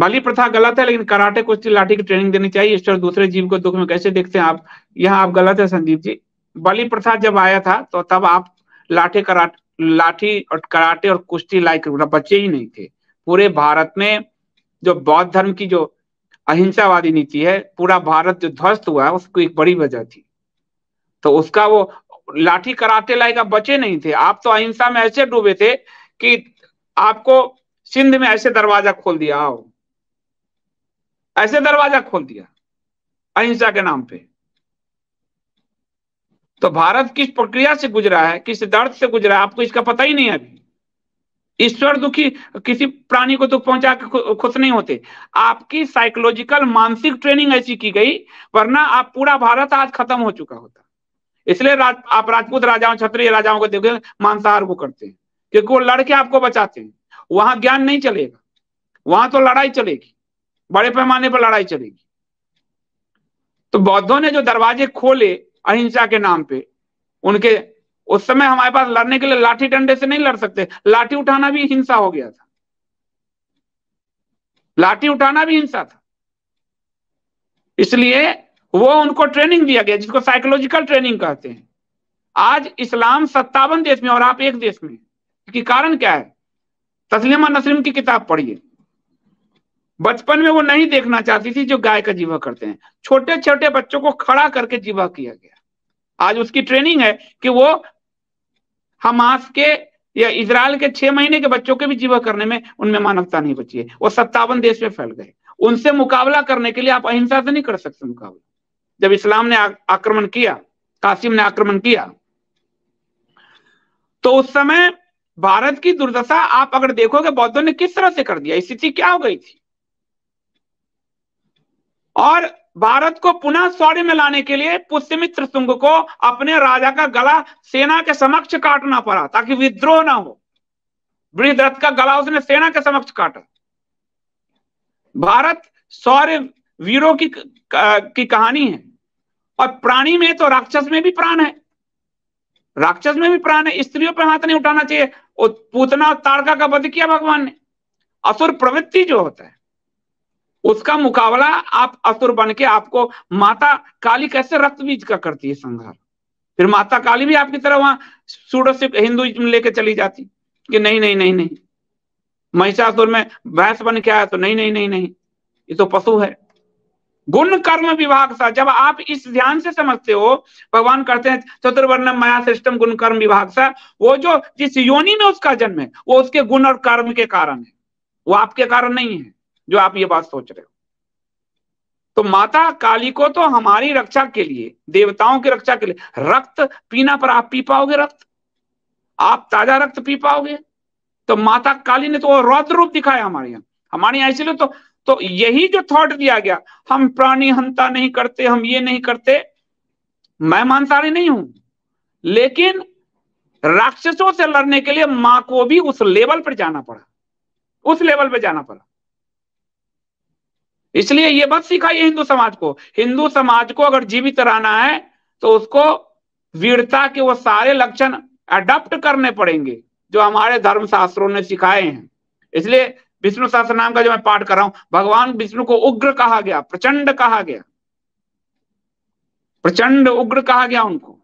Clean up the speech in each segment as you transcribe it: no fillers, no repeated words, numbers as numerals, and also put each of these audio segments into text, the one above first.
बलि प्रथा गलत है, लेकिन कराटे कुश्ती लाठी की ट्रेनिंग देनी चाहिए। ईश्वर दूसरे जीव को दुख में कैसे देखते हैं आप, यहाँ आप गलत है संदीप जी। बलि प्रथा जब आया था तो तब आप लाठी और कराटे और कुश्ती लायक बच्चे ही नहीं थे। पूरे भारत में जो बौद्ध धर्म की जो अहिंसावादी नीति है, पूरा भारत जो ध्वस्त हुआ है, उसको एक बड़ी वजह थी। तो उसका वो लाठी कराटे लायक आप बचे नहीं थे। आप तो अहिंसा में ऐसे डूबे थे कि आपको सिंध में ऐसे दरवाजा खोल दिया, आओ ऐसे दरवाजा खोल दिया अहिंसा के नाम पे। तो भारत किस प्रक्रिया से गुजरा है, किस दर्द से गुजरा है, आपको इसका पता ही नहीं है अभी। ईश्वर दुखी किसी प्राणी को दुख पहुंचा के खुश नहीं होते। आपकी साइकोलॉजिकल मानसिक ट्रेनिंग ऐसी की गई, वरना आप पूरा भारत आज खत्म हो चुका होता। इसलिए आप राजपूत राजाओं क्षत्रिय राजाओं को देखो मांसाहार को करते हैं, क्योंकि वो लड़के आपको बचाते हैं। वहां ज्ञान नहीं चलेगा, वहां तो लड़ाई चलेगी, बड़े पैमाने पर लड़ाई चलेगी। तो बौद्धों ने जो दरवाजे खोले अहिंसा के नाम पे, उनके उस समय हमारे पास लड़ने के लिए लाठी डंडे से नहीं लड़ सकते, लाठी उठाना भी हिंसा हो गया था, लाठी उठाना भी हिंसा था। इसलिए वो उनको ट्रेनिंग दिया गया, जिसको साइकोलॉजिकल ट्रेनिंग कहते हैं। आज इस्लाम 57 देश में और आप एक देश में, इसकी कारण क्या है? तस्लीमा नसरीन की किताब पढ़िए। बचपन में वो नहीं देखना चाहती थी जो गाय का जीवा करते हैं, छोटे छोटे बच्चों को खड़ा करके जीवा किया गया। आज उसकी ट्रेनिंग है कि वो हमास के या इजराइल के 6 महीने के बच्चों के भी जीवा करने में उनमें मानवता नहीं बची है। वो 57 देश में फैल गए। उनसे मुकाबला करने के लिए आप अहिंसा से नहीं कर सकते मुकाबला। जब इस्लाम ने आक्रमण किया, कासिम ने आक्रमण किया, तो उस समय भारत की दुर्दशा आप अगर देखोगे बौद्धों ने किस तरह से कर दिया, स्थिति क्या हो गई थी। और भारत को पुनः शौर्य में लाने के लिए पुष्यमित्र शुंग को अपने राजा का गला सेना के समक्ष काटना पड़ा ताकि विद्रोह ना हो। बृहद्रथ का गला उसने सेना के समक्ष काटा। भारत शौर्य वीरों की कहानी है। और प्राणी में तो राक्षस में भी प्राण है, राक्षस में भी प्राण है। स्त्रियों पर हाथ नहीं उठाना चाहिए। पूतना और ताड़का का वध किया भगवान ने। असुर प्रवृत्ति जो होता है उसका मुकाबला आप असुर बन के, आपको माता काली कैसे रक्त बीज का करती है संहार, फिर माता काली भी आपकी तरह वहां सूडो से हिंदुइज्म लेके चली जाती कि नहीं नहीं नहीं नहीं, महिषासुर में भैंस बन के आया तो नहीं नहीं नहीं नहीं, ये तो पशु है। गुण कर्म विभाग सा, जब आप इस ध्यान से समझते हो, भगवान कहते हैं चतुर्वर्णम मया सृष्टम गुण कर्म विभाग सा, वो जो जिस योनि में उसका जन्म है वो उसके गुण और कर्म के कारण है, वो आपके कारण नहीं है जो आप ये बात सोच रहे हो। तो माता काली को तो हमारी रक्षा के लिए, देवताओं की रक्षा के लिए रक्त पीना, पर आप पी पाओगे रक्त? आप ताजा रक्त पी पाओगे? तो माता काली ने तो रौद्र रूप दिखाया हमारे यहाँ इसलिए तो यही जो थॉट दिया गया, हम प्राणी हंता नहीं करते, हम ये नहीं करते। मैं मांसाहारी नहीं हूं, लेकिन राक्षसों से लड़ने के लिए मां को भी उस लेवल पर जाना पड़ा, उस लेवल पे जाना पड़ा। इसलिए ये बात सिखाइए हिंदू समाज को। हिंदू समाज को अगर जीवित रहना है तो उसको वीरता के वो सारे लक्षण अडॉप्ट करने पड़ेंगे जो हमारे धर्म शास्त्रों ने सिखाए हैं। इसलिए विष्णु सहस्त्रनाम का जो मैं पाठ कर रहा हूं, भगवान विष्णु को उग्र कहा गया, प्रचंड कहा गया, प्रचंड उग्र कहा गया उनको।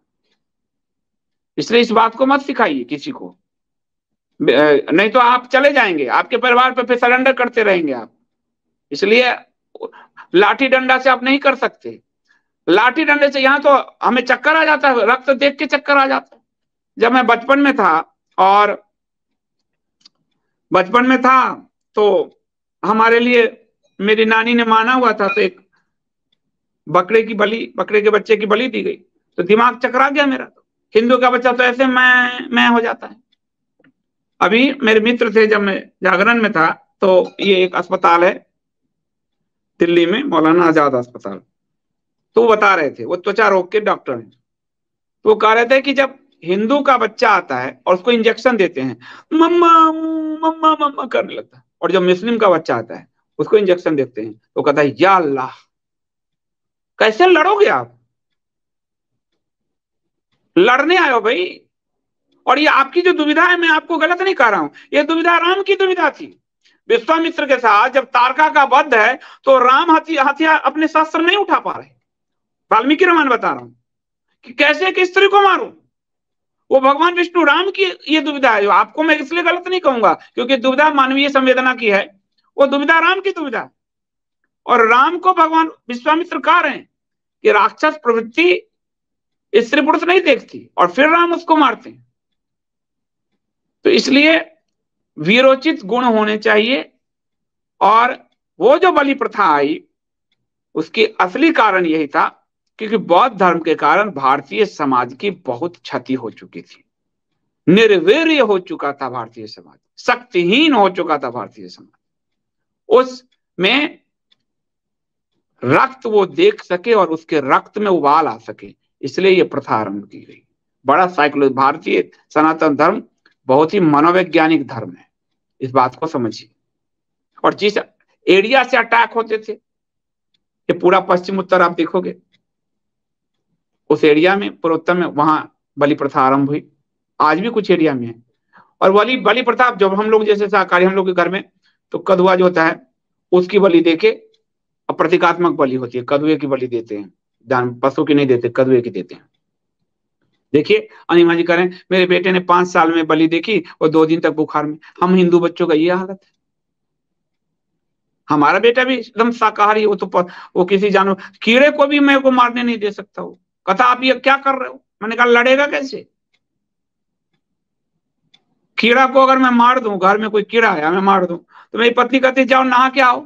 इसलिए इस बात को मत सिखाइए किसी को, नहीं तो आप चले जाएंगे, आपके परिवार पे फिर सरेंडर करते रहेंगे आप। इसलिए लाठी डंडा से आप नहीं कर सकते। लाठी डंडे से यहां तो हमें चक्कर आ जाता है, रक्त देख के चक्कर आ जाता है। जब मैं बचपन में था तो हमारे लिए मेरी नानी ने माना हुआ था, तो एक बकरे के बच्चे की बलि दी गई, तो दिमाग चकरा गया मेरा। तो हिंदू का बच्चा तो ऐसे मैं हो जाता है। अभी मेरे मित्र थे, जब मैं जागरण में था, तो ये एक अस्पताल है दिल्ली में, मौलाना आजाद अस्पताल, तो वो बता रहे थे, वो त्वचा रोग के डॉक्टर हैं, तो वो कह रहे थे कि जब हिंदू का बच्चा आता है और उसको इंजेक्शन देते हैं, मम्मा मम्मा मम्मा करने लगता है, और जब मुस्लिम का बच्चा आता है उसको इंजेक्शन देते हैं तो कहता है या अल्लाह। कैसे लड़ोगे आप? लड़ने आयो भाई। और ये आपकी जो दुविधा है, मैं आपको गलत नहीं कह रहा हूं, ये दुविधा राम की दुविधा थी। विश्वामित्र के साथ जब तारका का वध है तो राम हथियार अपने शस्त्र नहीं उठा पा रहे। वाल्मीकि रामायण बता रहा हूं कि कैसे कि स्त्री को मारूं। वो भगवान विष्णु राम की ये दुविधा है। आपको मैं इसलिए गलत नहीं कहूंगा क्योंकि दुविधा मानवीय संवेदना की है, वो दुविधा राम की दुविधा। और राम को भगवान विश्वामित्र कह रहे हैं कि राक्षस प्रवृत्ति स्त्री पुरुष नहीं देखती, और फिर राम उसको मारते हैं। तो इसलिए वीरोचित गुण होने चाहिए। और वो जो बलि प्रथा आई उसकी असली कारण यही था क्योंकि बौद्ध धर्म के कारण भारतीय समाज की बहुत क्षति हो चुकी थी, निर्वीर्य हो चुका था भारतीय समाज, शक्तिहीन हो चुका था भारतीय समाज। उसमें रक्त वो देख सके और उसके रक्त में उबाल आ सके, इसलिए ये प्रथा आरंभ की गई। बड़ा साइकोलॉजी, भारतीय सनातन धर्म बहुत ही मनोवैज्ञानिक धर्म है, इस बात को समझिए। और जिस एरिया से अटैक होते थे, ये पूरा पश्चिम उत्तर आप देखोगे, उस एरिया में पूर्वोत्तर में वहां बलि प्रथा आरंभ हुई। आज भी कुछ एरिया में है। और बलि प्रथा जब हम लोग जैसे शाकाहारी, हम लोग के घर में तो कदुआ जो होता है उसकी बलि देके, और प्रतीकात्मक बलि होती है, कदुए की बलि देते हैं, जान पशु की नहीं देते, कदुए की देते हैं। देखिए अनिमा जी करें, मेरे बेटे ने 5 साल में बलि देखी और 2 दिन तक बुखार में। हम हिंदू बच्चों का ये हालत है। हमारा बेटा भी एकदम शाकाहारी, वो तो वो किसी जानवर, कीड़े को भी मैं को मारने नहीं दे सकता। वो कहता आप ये क्या कर रहे हो? मैंने कहा लड़ेगा कैसे? कीड़ा को अगर मैं मार दूं, घर में कोई कीड़ा है मैं मार दूं, तो मेरी पत्नी कहती जाओ नहा के आओ,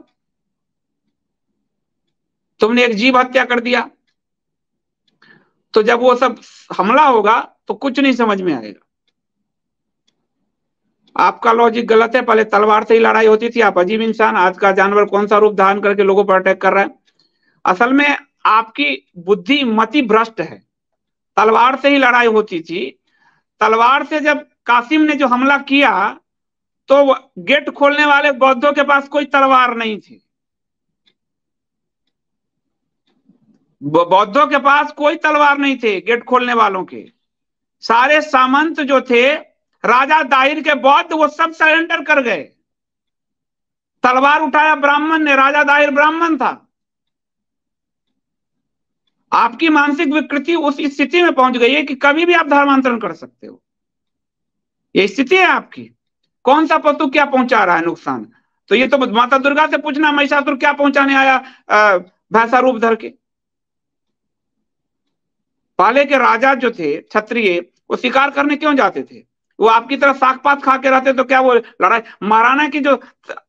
तुमने एक जीव हत्या कर दिया। तो जब वो सब हमला होगा तो कुछ नहीं समझ में आएगा। आपका लॉजिक गलत है। पहले तलवार से ही लड़ाई होती थी, आप अजीब इंसान। आज का जानवर कौन सा रूप धारण करके लोगों पर अटैक कर रहा है? असल में आपकी बुद्धि मति भ्रष्ट है। तलवार से ही लड़ाई होती थी। तलवार से जब कासिम ने जो हमला किया तो गेट खोलने वाले बौद्धों के पास कोई तलवार नहीं थी। बौद्धों के पास कोई तलवार नहीं थे, गेट खोलने वालों के। सारे सामंत जो थे, राजा दाहिर के बौद्ध, वो सब सरेंडर कर गए। तलवार उठाया ब्राह्मण ने, राजा दाहिर ब्राह्मण था। आपकी मानसिक विकृति उस स्थिति में पहुंच गई है कि कभी भी आप धर्मांतरण कर सकते हो। ये स्थिति है आपकी। कौन सा पशु क्या पहुंचा रहा है नुकसान? तो ये तो माता दुर्गा से पूछना, महिषासुर क्या पहुंचाने आया भैंसा रूप धर के। पहले के राजा जो थे क्षत्रिय, वो शिकार करने क्यों जाते थे? वो आपकी तरह साग पात खा के रहते तो क्या वो लड़ाई? महाराणा की जो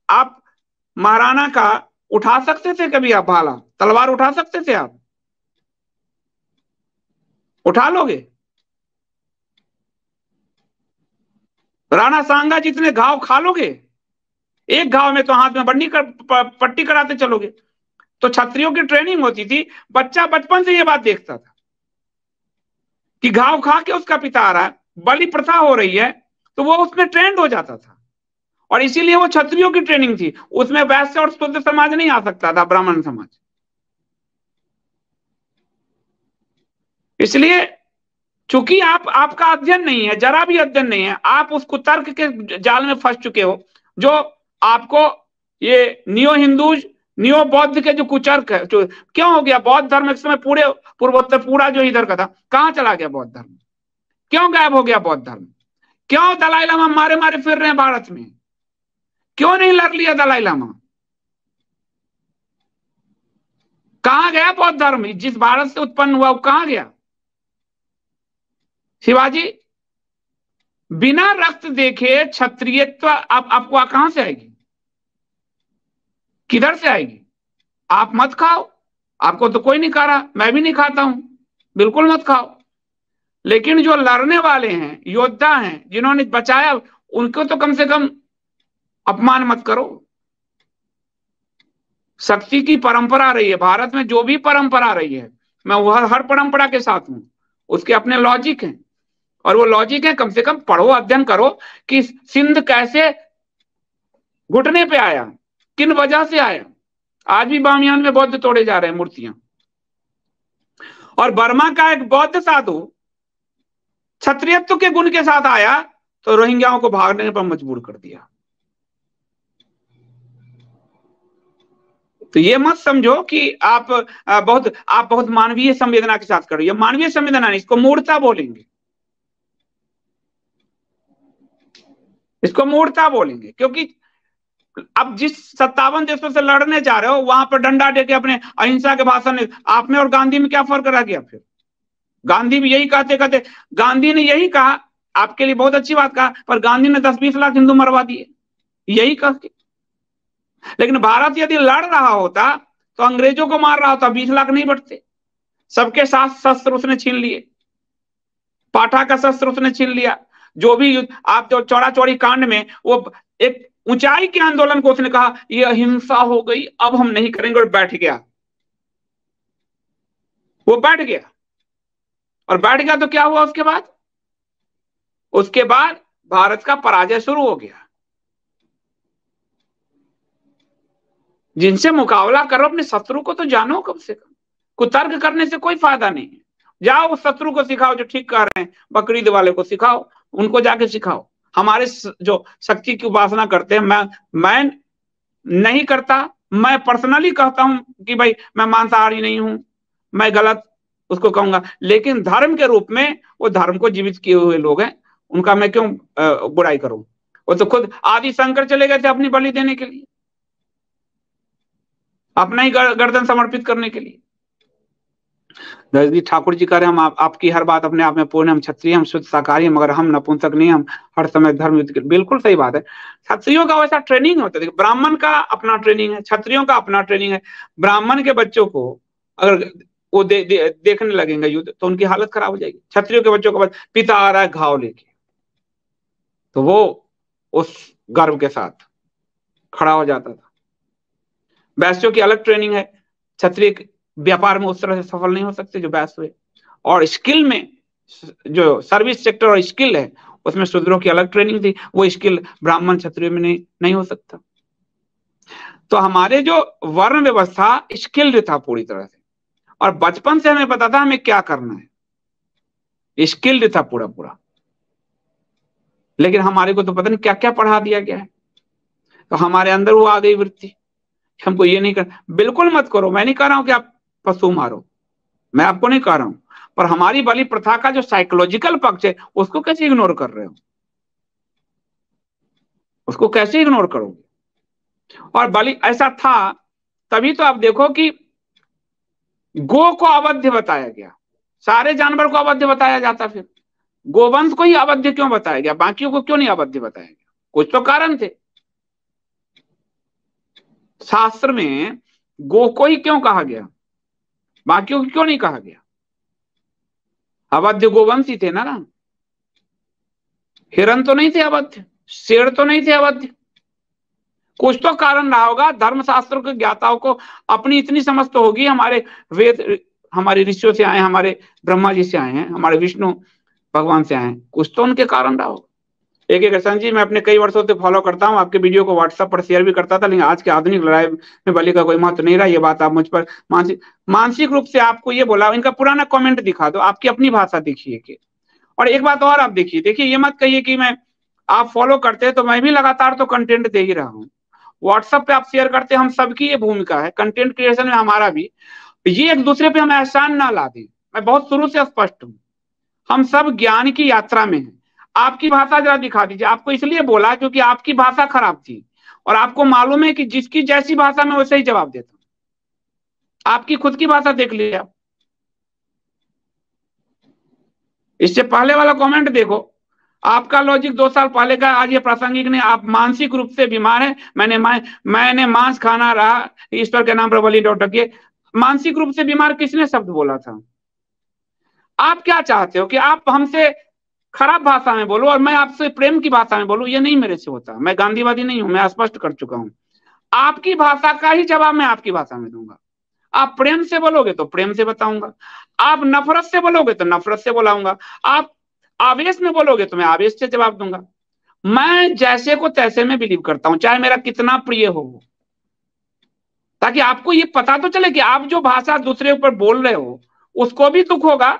आप महाराणा का उठा सकते थे कभी आप भाला? तलवार उठा सकते थे आप? उठा लोगे? राणा सांगा जितने घाव खा लोगे? एक घाव में तो हाथ में बन्नी पट्टी कराते चलोगे। तो क्षत्रियों की ट्रेनिंग होती थी। बच्चा बचपन से ये बात देखता था कि घाव खा के उसका पिता आ रहा है, बलि प्रथा हो रही है, तो वो उसमें ट्रेंड हो जाता था। और इसीलिए वो क्षत्रियों की ट्रेनिंग थी। उसमें वैश्य और शुद्ध समाज नहीं आ सकता था, ब्राह्मण समाज। इसलिए चूंकि आपका अध्ययन नहीं है, जरा भी अध्ययन नहीं है, आप उस कुतर्क के जाल में फंस चुके हो जो आपको ये नियो हिंदूज, नियो बौद्ध के जो कुचर्क है। जो क्यों हो गया बौद्ध धर्म एक समय पूरे पूर्वोत्तर पूरा जो इधर का था, कहां चला गया बौद्ध धर्म? क्यों गायब हो गया बौद्ध धर्म? क्यों दलाई लामा मारे मारे फिर रहे हैं भारत में? क्यों नहीं लड़ लिया दलाई लामा? कहां गया बौद्ध धर्म? जिस भारत से उत्पन्न हुआ वो कहां गया? शिवाजी, बिना रक्त देखे क्षत्रियत्व आपको कहां से आएगी? किधर से आएगी? आप मत खाओ, आपको तो कोई नहीं खा रहा, मैं भी नहीं खाता हूं, बिल्कुल मत खाओ। लेकिन जो लड़ने वाले हैं, योद्धा हैं, जिन्होंने बचाया, उनको तो कम से कम अपमान मत करो। शक्ति की परंपरा रही है भारत में, जो भी परंपरा रही है, मैं वह हर परंपरा के साथ हूं। उसके अपने लॉजिक हैं, और वो लॉजिक है, कम से कम पढ़ो, अध्ययन करो कि सिंध कैसे घुटने पे आया, किन वजह से आया। आज भी बामियान में बौद्ध तोड़े जा रहे हैं, मूर्तियां। और बर्मा का एक बौद्ध साधु क्षत्रियत्व के गुण के साथ आया तो रोहिंग्याओं को भागने पर मजबूर कर दिया। तो ये मत समझो कि आप बहुत मानवीय संवेदना के साथ करो। ये मानवीय संवेदना नहीं, इसको मूर्खता बोलेंगे, इसको मूर्खता बोलेंगे। क्योंकि अब जिस 57 देशों से लड़ने जा रहे हो वहां पर डंडा दे के अपने अहिंसा के भाषण, आप में और गांधी में क्या फर्क रह गया? फिर गांधी भी यही कहते कहते, गांधी ने यही कहा, आपके लिए बहुत अच्छी बात कहा, पर गांधी ने 10-20 लाख हिंदू मरवा दिए यही कह के। लेकिन भारत यदि लड़ रहा होता तो अंग्रेजों को मार रहा होता, 20 लाख नहीं बढ़ते। सबके साथ शस्त्र उसने छीन लिए, पाठा का शस्त्र उसने छीन लिया। जो भी आप जो चौड़ा चौड़ी कांड में वो एक ऊंचाई के आंदोलन को उसने कहा ये अहिंसा हो गई, अब हम नहीं करेंगे, और बैठ गया। वो बैठ गया, और बैठ गया तो क्या हुआ उसके बाद? उसके बाद भारत का पराजय शुरू हो गया। जिनसे मुकाबला करो अपने शत्रु को तो जानो कम से कम। कुतर्क करने से कोई फायदा नहीं है। जाओ उस शत्रु को सिखाओ जो ठीक कर रहे हैं, बकरीद वाले को सिखाओ, उनको जाके सिखाओ। हमारे जो शक्ति की उपासना करते हैं, मैं नहीं करता, मैं पर्सनली कहता हूं कि भाई मैं मांसाहारी नहीं हूं, मैं गलत उसको कहूंगा, लेकिन धर्म के रूप में वो धर्म को जीवित किए हुए लोग हैं, उनका मैं क्यों बुराई करूं? वो तो खुद आदि शंकर चले गए थे अपनी बलि देने के लिए, अपना ही गर्दन समर्पित करने के लिए। जगदीश ठाकुर जी कह रहे हैं, हम आपकी हर बात अपने आप में पूर्ण, हम क्षत्रिय, हम शुद्ध शाकाहारी, मगर हम नपुंसक नहीं, हम हर समय धर्म युद्ध। बिल्कुल सही बात है। क्षत्रियों का वैसा ट्रेनिंग होता है, ब्राह्मण का अपना ट्रेनिंग है, क्षत्रियों का अपना ट्रेनिंग है। ब्राह्मण के बच्चों को अगर वो देखने लगेंगे युद्ध तो उनकी हालत खराब हो जाएगी। क्षत्रियों के बच्चों का पिता आ रहा है घाव लेके, तो वो उस गर्व के साथ खड़ा हो जाता था। वैश्यों की अलग ट्रेनिंग है, क्षत्रिय व्यापार में उस तरह से सफल नहीं हो सकते जो वैश्य हुए। और स्किल में, जो सर्विस सेक्टर और स्किल है, उसमें शूद्रों की अलग ट्रेनिंग थी, वो स्किल ब्राह्मण क्षत्रियों में नहीं हो सकता। तो हमारे जो वर्ण व्यवस्था स्किल्ड था पूरी तरह से, और बचपन से हमें पता था हमें क्या करना है, स्किल्ड था पूरा पूरा। लेकिन हमारे को तो पता नहीं क्या क्या पढ़ा दिया गया है। तो हमारे अंदर वो आ गई वृत्ति, हमको ये नहीं कर। बिल्कुल मत करो, मैं नहीं कह रहा हूं कि आप पशु मारो, मैं आपको नहीं कह रहा हूं, पर हमारी बलि प्रथा का जो साइकोलॉजिकल पक्ष है उसको कैसे इग्नोर कर रहे हो? उसको कैसे इग्नोर करोगे? और बलि ऐसा था, तभी तो आप देखो कि गो को अवध्य बताया गया, सारे जानवर को अवध्य बताया जाता, फिर गोवंश को ही अवध्य क्यों बताया गया, बाकियों को क्यों नहीं अवध्य बताया गया? कुछ तो कारण थे। शास्त्र में गो को ही क्यों कहा गया, बाकियों को क्यों नहीं कहा गया? अवध्य गोवंशी थे ना, हिरण तो नहीं थे अवध्य, शेर तो नहीं थे अवध्य। कुछ तो कारण रहा होगा। धर्मशास्त्रों के ज्ञाताओं को अपनी इतनी समझ तो होगी, हमारे वेद हमारे ऋषियों से आए, हमारे ब्रह्मा जी से आए हैं, हमारे विष्णु भगवान से आए हैं, कुछ तो उनके कारण रहा होगा। एक संजीव, मैं अपने कई वर्षों से फॉलो करता हूं, आपके वीडियो को व्हाट्सएप पर शेयर भी करता था, लेकिन आज के आधुनिक लड़ाई में बलि का कोई महत्व नहीं रहा। ये बात आप मुझ पर मानसिक रूप से आपको ये बोला। इनका पुराना कमेंट दिखा दो, आपकी अपनी भाषा दिखिए। और एक बात और आप देखिए, ये मत कहिए कि मैं आप फॉलो करते हैं तो मैं भी लगातार तो कंटेंट दे ही रहा हूँ। व्हाट्सएप पे आप शेयर करते हैं, हम सबकी ये भूमिका है कंटेंट क्रिएशन में, हमारा भी। ये एक दूसरे पे हम एहसान ना ला दें, मैं बहुत शुरू से स्पष्ट हूँ। हम सब ज्ञान की यात्रा में हैं। आपकी भाषा जरा दिखा दीजिए। आपको इसलिए बोला क्योंकि आपकी भाषा खराब थी, और आपको मालूम है कि जिसकी जैसी भाषा में वैसे ही जवाब देता हूं। आपकी खुद की भाषा देख लिया। इससे पहले वाला कमेंट देखो, आपका लॉजिक 2 साल पहले का, आज ये प्रासंगिक नहीं। आप मानसिक रूप से बीमार है। मैंने मांस खाना रहा, ईश्वर के नाम पर बलि डॉक्टर के। मानसिक रूप से बीमार किसने शब्द बोला था? आप क्या चाहते हो कि आप हमसे खराब भाषा में बोलो और मैं आपसे प्रेम की भाषा में बोलूं? ये नहीं मेरे से होता। मैं गांधीवादी नहीं हूं, मैं स्पष्ट कर चुका हूं। आपकी भाषा का ही जवाब मैं आपकी भाषा में दूंगा। आप प्रेम से बोलोगे तो प्रेम से बताऊंगा, आप नफरत से बोलोगे तो नफरत से बुलाऊंगा, आप आवेश में बोलोगे तो मैं आवेश से जवाब दूंगा। मैं जैसे को तैसे में बिलीव करता हूं, चाहे मेरा कितना प्रिय हो, ताकि आपको ये पता तो चले कि आप जो भाषा दूसरे ऊपर बोल रहे हो उसको भी दुख होगा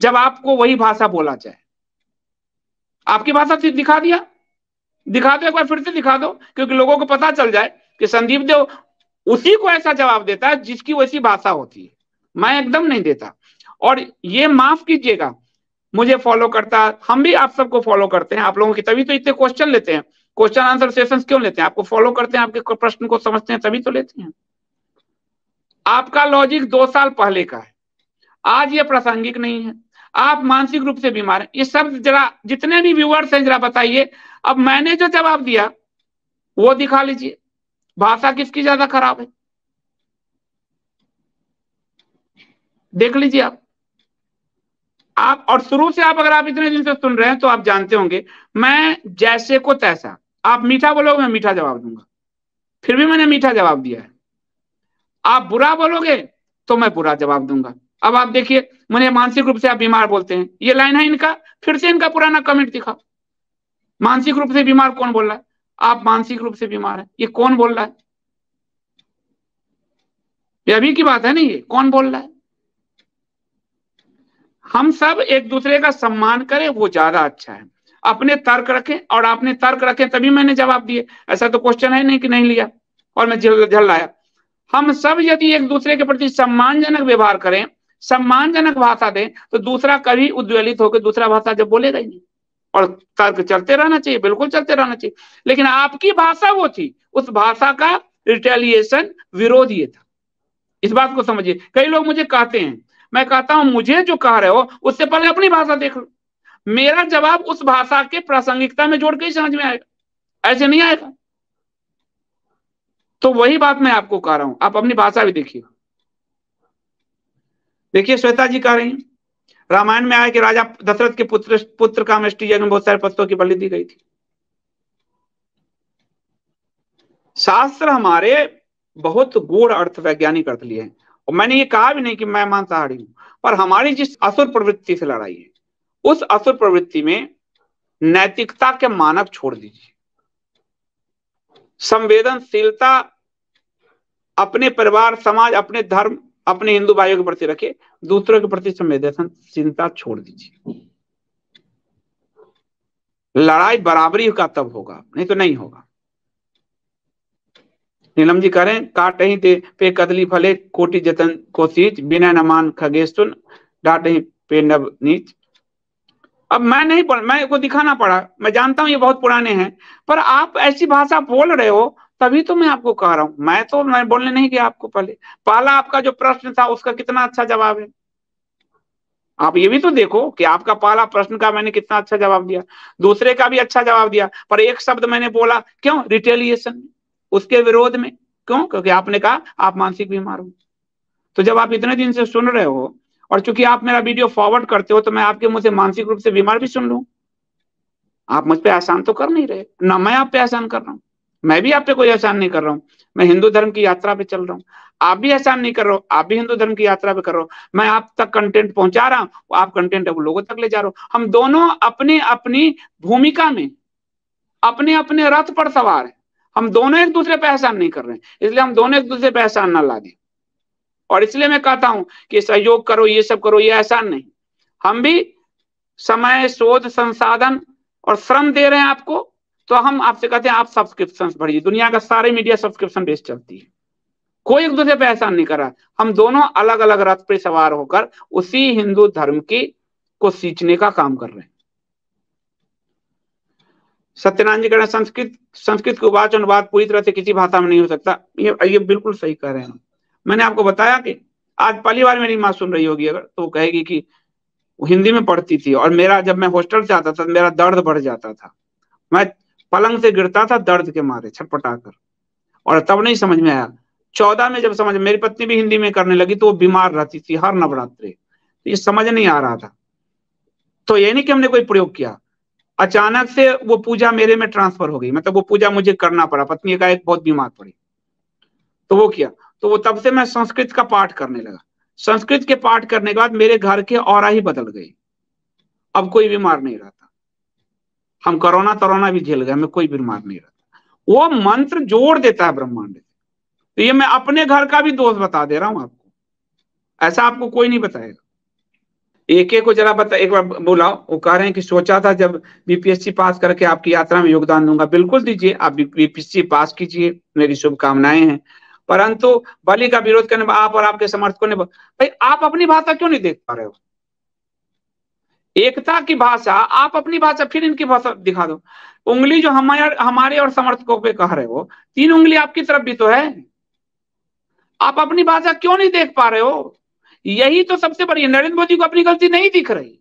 जब आपको वही भाषा बोला जाए। आपकी भाषा दिखा दो, एक बार फिर से दिखा दो, क्योंकि लोगों को पता चल जाए कि संदीप देव उसी को ऐसा जवाब देता है जिसकी वैसी भाषा होती है, मैं एकदम नहीं देता। और ये माफ कीजिएगा, मुझे फॉलो करता, हम भी आप सबको फॉलो करते हैं, आप लोगों की, तभी तो इतने क्वेश्चन लेते हैं, क्वेश्चन आंसर सेशंस क्यों लेते हैं? आपको फॉलो करते हैं, आपके प्रश्न को समझते हैं, तभी तो लेते हैं। आपका लॉजिक 2 साल पहले का है, आज ये प्रासंगिक नहीं है। आप मानसिक रूप से बीमार हैं, ये सब जरा जितने भी व्यूअर्स हैं जरा बताइए। अब मैंने जो जवाब दिया वो दिखा लीजिए, भाषा किसकी ज्यादा खराब है, देख लीजिए आप। और शुरू से आप, अगर आप इतने दिन से सुन रहे हैं तो आप जानते होंगे, मैं जैसे को तैसा, आप मीठा बोलोगे मैं मीठा जवाब दूंगा, फिर भी मैंने मीठा जवाब दिया है। आप बुरा बोलोगे तो मैं बुरा जवाब दूंगा। अब आप देखिए, मुझे मानसिक रूप से आप बीमार बोलते हैं, ये लाइन है इनका, फिर से इनका पुराना कमेंट दिखा। मानसिक रूप से बीमार कौन बोल रहा है? आप मानसिक रूप से बीमार है, ये कौन बोल रहा है? ये अभी की बात है ना, ये कौन बोल रहा है? हम सब एक दूसरे का सम्मान करें, वो ज्यादा अच्छा है। अपने तर्क रखें, और आपने तर्क रखें तभी मैंने जवाब दिए, ऐसा तो क्वेश्चन है नहीं कि नहीं लिया और मैं झल लाया। हम सब यदि एक दूसरे के प्रति सम्मानजनक व्यवहार करें, सम्मानजनक भाषा दें, तो दूसरा कभी उद्वेलित होकर दूसरा भाषा जब बोलेगा ही नहीं। और तर्क चलते रहना चाहिए, बिल्कुल चलते रहना चाहिए। लेकिन आपकी भाषा वो थी, उस भाषा का रिटेलिएशन, विरोध ये था। इस बात को समझिए। कई लोग मुझे कहते हैं, मैं कहता हूं मुझे जो कह रहे हो उससे पहले अपनी भाषा देख लो। मेरा जवाब उस भाषा के प्रासंगिकता में जोड़ के ही समझ में आएगा, ऐसे नहीं आएगा। तो वही बात मैं आपको कह रहा हूं, आप अपनी भाषा भी देखिए। देखिए श्वेता जी कह रही हैं, रामायण में आया कि राजा दशरथ के पुत्र कामेष्टि यज्ञ में बहुत सारे पत्तों की बलि दी गई थी। शास्त्र हमारे बहुत गूढ़ अर्थ, वैज्ञानिक अर्थ लिए हैं। और मैंने ये कहा भी नहीं कि मैं मांसाहारी हूं, पर हमारी जिस असुर प्रवृत्ति से लड़ाई है, उस असुर प्रवृत्ति में नैतिकता के मानक छोड़ दीजिए, संवेदनशीलता अपने परिवार, समाज, अपने धर्म, अपने हिंदू भाइयों के प्रति रखे, दूसरों के प्रति संवेदनशीलता छोड़ दीजिए। लड़ाई बराबरी का तब होगा, नहीं तो नहीं होगा। नीलम जी करें, काट ही दे पे कदली फले कोटि जतन को सींच, बिना नमान खगेश सुन डाट ही पे नब नीच। अब मैं नहीं पढ़, मैं को दिखाना पड़ा, मैं जानता हूं ये बहुत पुराने हैं, पर आप ऐसी भाषा बोल रहे हो तभी तो मैं आपको कह रहा हूं। मैं बोलने नहीं गया आपको। पहला आपका जो प्रश्न था उसका कितना अच्छा जवाब है, आप ये भी तो देखो कि आपका पहला प्रश्न का मैंने कितना अच्छा जवाब दिया, दूसरे का भी अच्छा जवाब दिया, पर एक शब्द मैंने बोला, क्यों? रिटेलिएशन, उसके विरोध में। क्यों? क्योंकि आपने कहा आप मानसिक बीमार हो। तो जब आप इतने दिन से सुन रहे हो, और चूंकि आप मेरा वीडियो फॉरवर्ड करते हो, तो मैं आपके मुंह से मानसिक रूप से बीमार भी सुन लूं। आप मुझ पे एहसान तो कर नहीं रहे ना, मैं आप पे एहसान कर रहा हूं। मैं भी आप पे कोई एहसान नहीं कर रहा हूं, मैं हिंदू धर्म की यात्रा पे चल रहा हूं। आप भी एहसान नहीं कर रहे हो, आप भी हिंदू धर्म की यात्रा पे कर रहे हो। मैं आप तक कंटेंट पहुंचा रहा हूं, आप कंटेंट अब लोगों तक ले जा रहे हो। हम दोनों अपनी अपनी भूमिका में, अपने अपने रथ पर सवार हैं। हम दोनों एक दूसरे पे एहसान नहीं कर रहे हैं, इसलिए हम दोनों एक दूसरे पे एहसान ना ला दें। और इसलिए मैं कहता हूं कि सहयोग करो, ये सब करो, ये एहसान नहीं। हम भी समय, शोध, संसाधन और श्रम दे रहे हैं आपको, तो हम आपसे कहते हैं आप सब्सक्रिप्शन भरिए। दुनिया का सारे मीडिया सब्सक्रिप्शन बेस्ड चलती है, कोई एक दूसरे पे एहसान नहीं कर रहा। हम दोनों अलग अलग रथ पे सवार होकर उसी हिंदू धर्म की को सींचने का काम कर रहे हैं। सत्यनारायण जी कह रहे हैं संस्कृत के वाच अनुवाद पूरी तरह से किसी भाषा में नहीं हो सकता। ये बिल्कुल सही कह रहे हैं। मैंने आपको बताया कि आज पहली बार मेरी माँ सुन रही होगी अगर, तो वो कहेगी कि वो हिंदी में पढ़ती थी, और मेरा, जब मैं हॉस्टल से आता था मेरा दर्द बढ़ जाता था, मैं पलंग से गिरता था दर्द के मारे छटपटा कर, और तब नहीं समझ में आया। 14 में जब समझ, मेरी पत्नी भी हिंदी में करने लगी, तो वो बीमार रहती थी हर नवरात्रि, तो ये समझ नहीं आ रहा था। तो ये नहीं कि हमने कोई प्रयोग किया, अचानक से वो पूजा मेरे में ट्रांसफर हो गई, मतलब वो पूजा मुझे करना पड़ा। पत्नी का एक बहुत बीमार पड़ी तो वो किया, तो वो तब से मैं संस्कृत का पाठ करने लगा। संस्कृत के पाठ करने के बाद मेरे घर के ऑरा ही बदल गई, अब कोई बीमार नहीं रहता। हम कोरोना भी झेल गए, हमें कोई बीमार नहीं रहता। वो मंत्र जोड़ देता है ब्रह्मांड से। तो ये मैं अपने घर का भी दोष बता दे रहा हूं आपको, ऐसा आपको कोई नहीं बताएगा। एक को जरा बता, एक बार बुलाओ। वो कह रहे हैं कि सोचा था जब बीपीएससी पास करके आपकी यात्रा में योगदान दूंगा। बिल्कुल दीजिए, आप बीपीएससी पास कीजिए, मेरी शुभकामनाएं हैं। परंतु बलि का विरोध करने पर आप और आपके समर्थकों ने, भाई आप अपनी भाषा क्यों नहीं देख पा रहे हो? एकता की भाषा, आप अपनी भाषा, फिर इनकी भाषा दिखा दो। उंगली जो हमारे और समर्थकों पे कह रहे हो, 3 उंगली आपकी तरफ भी तो है। आप अपनी भाषा क्यों नहीं देख पा रहे हो? यही तो सबसे बड़ी, नरेंद्र मोदी को अपनी गलती नहीं दिख रही।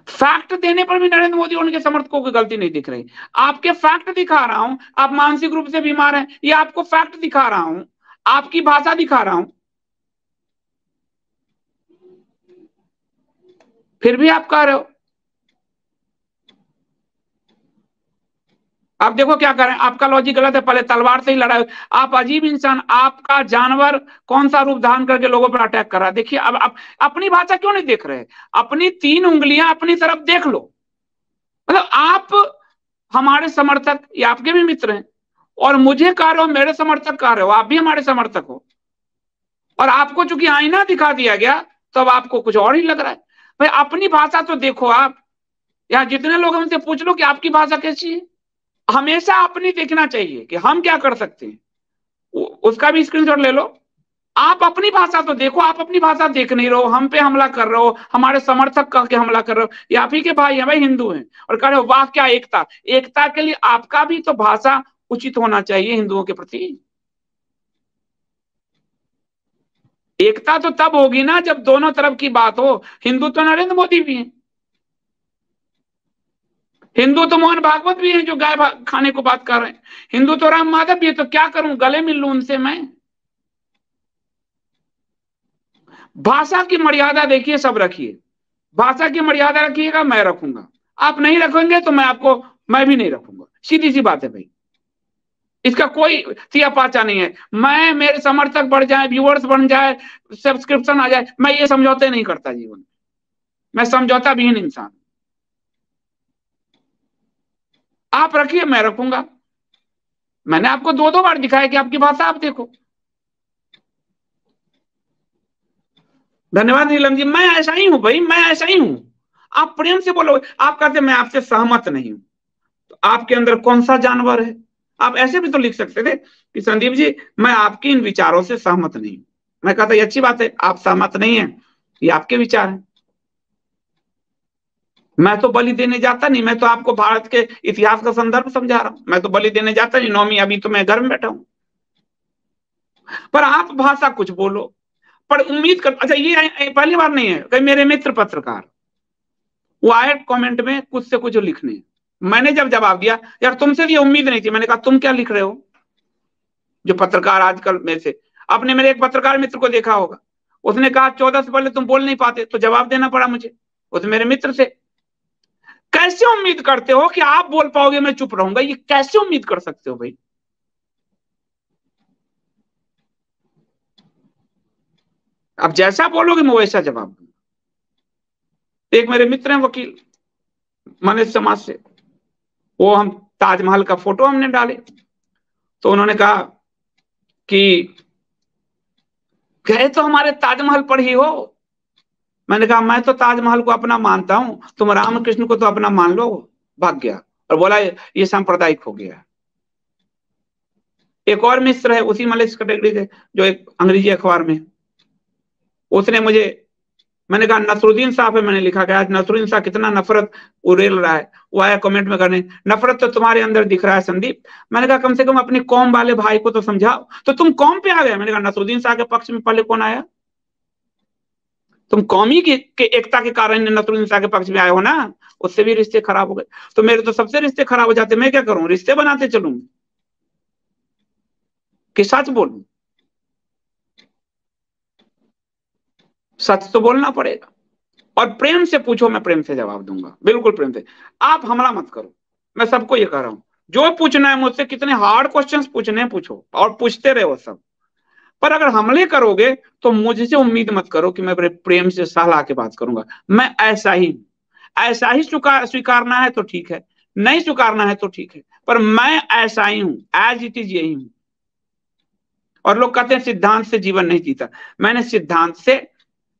फैक्ट देने पर भी नरेंद्र मोदी और उनके समर्थकों की गलती नहीं दिख रही। आपके फैक्ट दिखा रहा हूं, आप मानसिक रूप से बीमार हैं, ये आपको फैक्ट दिखा रहा हूं, आपकी भाषा दिखा रहा हूं, फिर भी आप कह रहे हो। आप देखो क्या करें, आपका लॉजिक गलत है। पहले तलवार से ही लड़ाई, आप अजीब इंसान, आपका जानवर कौन सा रूप धारण करके लोगों पर अटैक कर रहा है। देखिए अब आप अपनी भाषा क्यों नहीं देख रहे? अपनी 3 उंगलियां अपनी तरफ देख लो। मतलब आप हमारे समर्थक या आपके भी मित्र हैं, और मुझे कह रहे हो मेरे समर्थक कह रहे हो, आप भी हमारे समर्थक हो, और आपको चूंकि आईना दिखा दिया गया तो अब आपको कुछ और ही लग रहा है। भाई अपनी भाषा तो देखो। आप यहाँ जितने लोग हमसे पूछ लो कि आपकी भाषा कैसी है, हमेशा अपनी देखना चाहिए कि हम क्या कर सकते हैं। उसका भी स्क्रीनशॉट ले लो। आप अपनी भाषा तो देखो, आप अपनी भाषा देख नहीं रहे हो, हम पे हमला कर रहे हो, हमारे समर्थक कह के हमला कर रहे हो। ये आप ही के भाई हैं, भाई हिंदू हैं, और कह रहे हो वाह क्या एकता। एकता के लिए आपका भी तो भाषा उचित होना चाहिए हिंदुओं के प्रति। एकता तो तब होगी ना जब दोनों तरफ की बात हो। हिंदू तो नरेंद्र मोदी भी हैं, हिंदू तो मोहन भागवत भी हैं जो गाय खाने को बात कर रहे हैं, हिंदू तो राम माधव भी है। तो क्या करूं, गले मिल लूं उनसे मैं? भाषा की मर्यादा देखिए, सब रखिए। भाषा की मर्यादा रखिएगा, मैं रखूंगा। आप नहीं रखेंगे तो मैं भी नहीं रखूंगा। सीधी सी बात है भाई, इसका कोई सिया पाचा नहीं है। मैं, मेरे समर्थक बढ़ जाए, व्यूअर्स बढ़ जाए, सब्सक्रिप्शन आ जाए, मैं ये समझौते नहीं करता जीवन में। मैं समझौता विहीन इंसान। आप रखिए, मैं रखूंगा। मैंने आपको 2-2 बार दिखाया कि आपकी भाषा आप देखो। धन्यवाद नीलम जी, मैं ऐसा ही हूं भाई, मैं ऐसा ही हूं। आप प्रेम से बोलो। आप कहते मैं आपसे सहमत नहीं हूं, तो आपके अंदर कौन सा जानवर है? आप ऐसे भी तो लिख सकते थे कि संदीप जी मैं आपके इन विचारों से सहमत नहीं हूं। मैं कहता ये अच्छी बात है, आप सहमत नहीं है, ये आपके विचार हैं। मैं तो बलि देने जाता नहीं, मैं तो आपको भारत के इतिहास का संदर्भ समझा रहा हूं। मैं तो बलि देने जाता नहीं, नौमी अभी तो मैं घर में बैठा हूं। पर आप भाषा कुछ बोलो, पर उम्मीद कर, अच्छा ये पहली बार नहीं है, कई मेरे मित्र पत्रकार वो आए कमेंट में कुछ से कुछ लिखने, मैंने जब जवाब दिया यार तुमसे भी उम्मीद नहीं थी, मैंने कहा तुम क्या लिख रहे हो? जो पत्रकार आजकल में से, आपने मेरे एक पत्रकार मित्र को देखा होगा, उसने कहा 14 से पहले तुम बोल नहीं पाते, तो जवाब देना पड़ा मुझे उस मेरे मित्र से। कैसे उम्मीद करते हो कि आप बोल पाओगे मैं चुप रहूंगा? ये कैसे उम्मीद कर सकते हो भाई? आप जैसा बोलोगे मैं वैसा जवाब दूंगा। एक मेरे मित्र हैं वकील मनीष समाज से, वो हम ताजमहल का फोटो हमने डाले, तो उन्होंने कहा कि गए तो हमारे ताजमहल पर ही हो। मैंने कहा मैं तो ताजमहल को अपना मानता हूं, तुम रामकृष्ण को तो अपना मान लो। भाग गया और बोला ये सांप्रदायिक हो गया। एक और मित्र है उसी मलेक्स कैटेगरी से, जो एक अंग्रेजी अखबार में, उसने मुझे, मैंने कहा नसरुद्दीन साहब है, मैंने लिखा गया आज नसरुद्दीन साहब कितना नफरत उड़ेल रहा है। वो आया कमेंट में करने, नफरत तो तुम्हारे अंदर दिख रहा है संदीप। मैंने कहा कम से कम अपनी कौम वाले भाई को तो समझाओ। तो तुम कौम पे आ गए। मैंने कहा नसरुद्दीन साहब के पक्ष में पहले कौन आया? तुम कौमी के एकता के कारण नसरुद्दीन शाह के पक्ष में आए हो ना, उससे भी रिश्ते खराब हो गए। तो मेरे तो सबसे रिश्ते खराब हो जाते, मैं क्या करूं? रिश्ते बनाते चलूं कि सच बोलूं? सच तो बोलना पड़ेगा। और प्रेम से पूछो, मैं प्रेम से जवाब दूंगा, बिल्कुल प्रेम से। आप हमला मत करो, मैं सबको ये कह रहा हूं। जो पूछना है मुझसे, कितने हार्ड क्वेश्चंस पूछने हैं पूछो, और पूछते रहो सब। पर अगर हमले करोगे तो मुझसे उम्मीद मत करो कि मैं प्रेम से सलाह के बात करूंगा। मैं ऐसा ही, ऐसा ही स्वीकारना है तो ठीक है, नहीं स्वीकारना है तो ठीक है, पर मैं ऐसा ही हूं, एज इट इज यही हूं। और लोग कहते हैं सिद्धांत से जीवन नहीं जीता। मैंने सिद्धांत से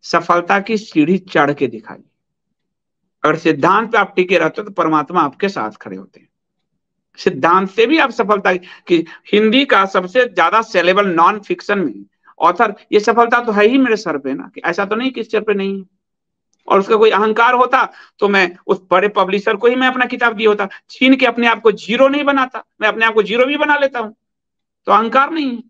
सफलता की सीढ़ी चढ़ के दिखाई। अगर सिद्धांत पे आप टिके रहते हो तो परमात्मा आपके साथ खड़े होते हैं। सिद्धांत से भी आप सफलता की, हिंदी का सबसे ज्यादा सेलेबल नॉन फिक्शन में ऑथर, ये सफलता तो है ही मेरे सर पे ना, कि ऐसा तो नहीं कि इस सर पे नहीं है। और उसका कोई अहंकार होता तो मैं उस बड़े पब्लिशर को ही मैं अपना किताब दिया होता। छीन के अपने आप को जीरो नहीं बनाता, मैं अपने आप को जीरो भी बना लेता हूं, तो अहंकार नहीं है।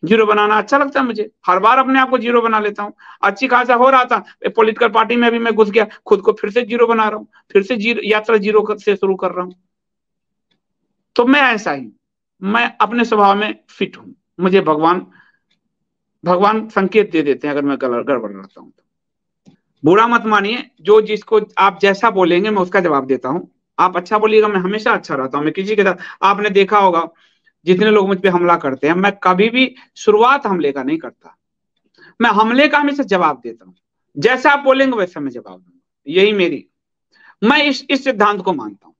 जीरो बनाना अच्छा लगता है मुझे, हर बार अपने आप को जीरो बना लेता हूँ। अच्छी खासा हो रहा था, पॉलिटिकल पार्टी में भी मैं घुस गया, खुद को फिर से जीरो बना रहा हूँ, फिर से जीरो, यात्रा जीरो से शुरू कर रहा हूँ। तो मैं ऐसा ही, मैं अपने स्वभाव में फिट हूं। मुझे भगवान संकेत दे देते हैं अगर मैं गड़बड़ रहता हूं तो। बुरा मत मानिए, जो जिसको आप जैसा बोलेंगे मैं उसका जवाब देता हूं। आप अच्छा बोलिएगा, मैं हमेशा अच्छा रहता हूं। मैं किसी के साथ, आपने देखा होगा जितने लोग मुझ पे हमला करते हैं, मैं कभी भी शुरुआत हमले का नहीं करता, मैं हमले का हमेशा जवाब देता हूं। जैसा आप बोलेंगे वैसा मैं जवाब दूंगा, यही मेरी, मैं इस सिद्धांत को मानता हूं,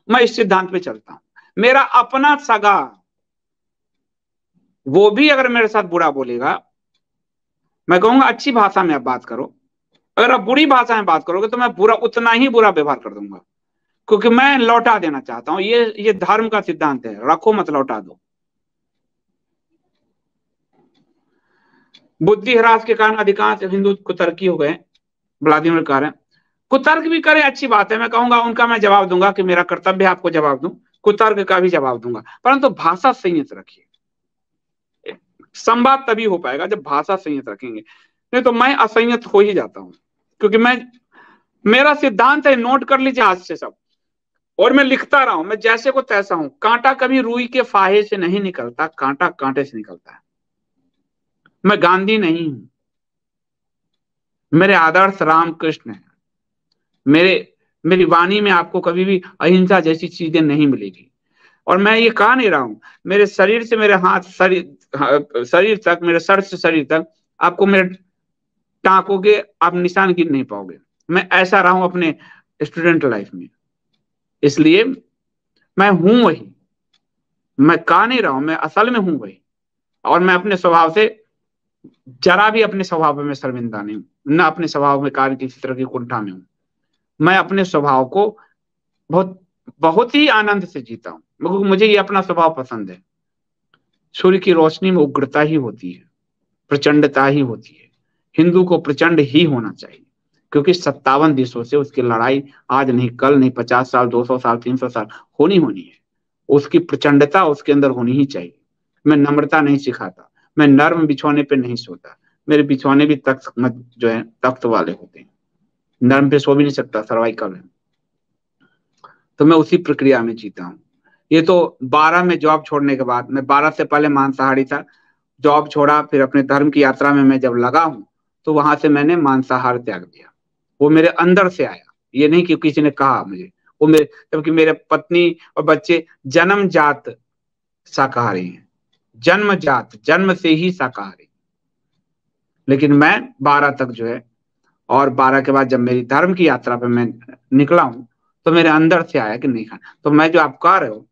मैं इस सिद्धांत पे चलता हूं। मेरा अपना सगा, वो भी अगर मेरे साथ बुरा बोलेगा, मैं कहूंगा अच्छी भाषा में आप बात करो। अगर आप बुरी भाषा में बात करोगे तो मैं बुरा, उतना ही बुरा व्यवहार कर दूंगा, क्योंकि मैं लौटा देना चाहता हूं। ये धर्म का सिद्धांत है, रखो मत लौटा दो। बुद्धि ह्रास के कारण अधिकांश हिंदू कुतर्की हो गए, व्लादिमीर कह रहे हैं। कुतर्क भी करे, अच्छी बात है, मैं कहूंगा उनका मैं जवाब दूंगा कि मेरा कर्तव्य है आपको जवाब दूं, कुतर्क का भी जवाब दूंगा, परंतु भाषा संयत रखिए। संवाद तभी हो पाएगा जब भाषा संयत रखेंगे, नहीं तो मैं असंयत हो ही जाता हूं। क्योंकि मेरा सिद्धांत है, नोट कर लीजिए आज से सब, और मैं लिखता रहा हूं, मैं जैसे को तैसा हूं। कांटा कभी रुई के फाहे से नहीं निकलता, कांटा कांटे से निकलता है। मैं गांधी नहीं हूं, मेरे आदर्श राम कृष्ण है। मेरी वाणी में आपको कभी भी अहिंसा जैसी चीजें नहीं मिलेगी। और मैं ये कह नहीं रहा हूं, मेरे शरीर से मेरे हाथ, शरीर तक, मेरे सर से शरीर तक आपको मेरे टाँकों के आप निशान गिन नहीं पाओगे। मैं ऐसा रहा हूं अपने स्टूडेंट लाइफ में, इसलिए मैं हूं वही, मैं कह नहीं रहा हूं, मैं असल में हूं वही। और मैं अपने स्वभाव से जरा भी अपने स्वभाव में शर्मिंदा नहीं हूं, न अपने स्वभाव में कार्य किसी तरह की कुंठा में हूं। मैं अपने स्वभाव को बहुत बहुत ही आनंद से जीता हूं, क्योंकि मुझे ये अपना स्वभाव पसंद है। सूर्य की रोशनी में उग्रता ही होती है, प्रचंडता ही होती है। हिंदू को प्रचंड ही होना चाहिए, क्योंकि 57 देशों से उसकी लड़ाई आज नहीं कल नहीं, 50 साल 200 साल 300 साल होनी है। उसकी प्रचंडता उसके अंदर होनी ही चाहिए। मैं नम्रता नहीं सिखाता, मैं नर्म बिछौने पे नहीं सोता। मेरे बिछौने भी तख्त जो है तख्त वाले होते हैं, नर्म पे सो भी नहीं सकता, सर्वाइकल है। तो मैं उसी प्रक्रिया में जीता हूँ। ये तो 12 में जॉब छोड़ने के बाद, मैं 12 से पहले मांसाहारी था, जॉब छोड़ा, फिर अपने धर्म की यात्रा में मैं जब लगा हूं तो वहां से मैंने मांसाहार त्याग दिया। वो मेरे अंदर से आया, ये नहीं कि किसी ने कहा मुझे। वो मेरे, जबकि मेरे पत्नी और बच्चे जन्मजात शाकाहारी हैं, जन्मजात, जन्म से ही शाकाहारी। लेकिन मैं 12 तक जो है, और 12 के बाद जब मेरी धर्म की यात्रा पे मैं निकला हूं तो मेरे अंदर से आया कि नहीं खाना। तो मैं जो आप कह रहे हो,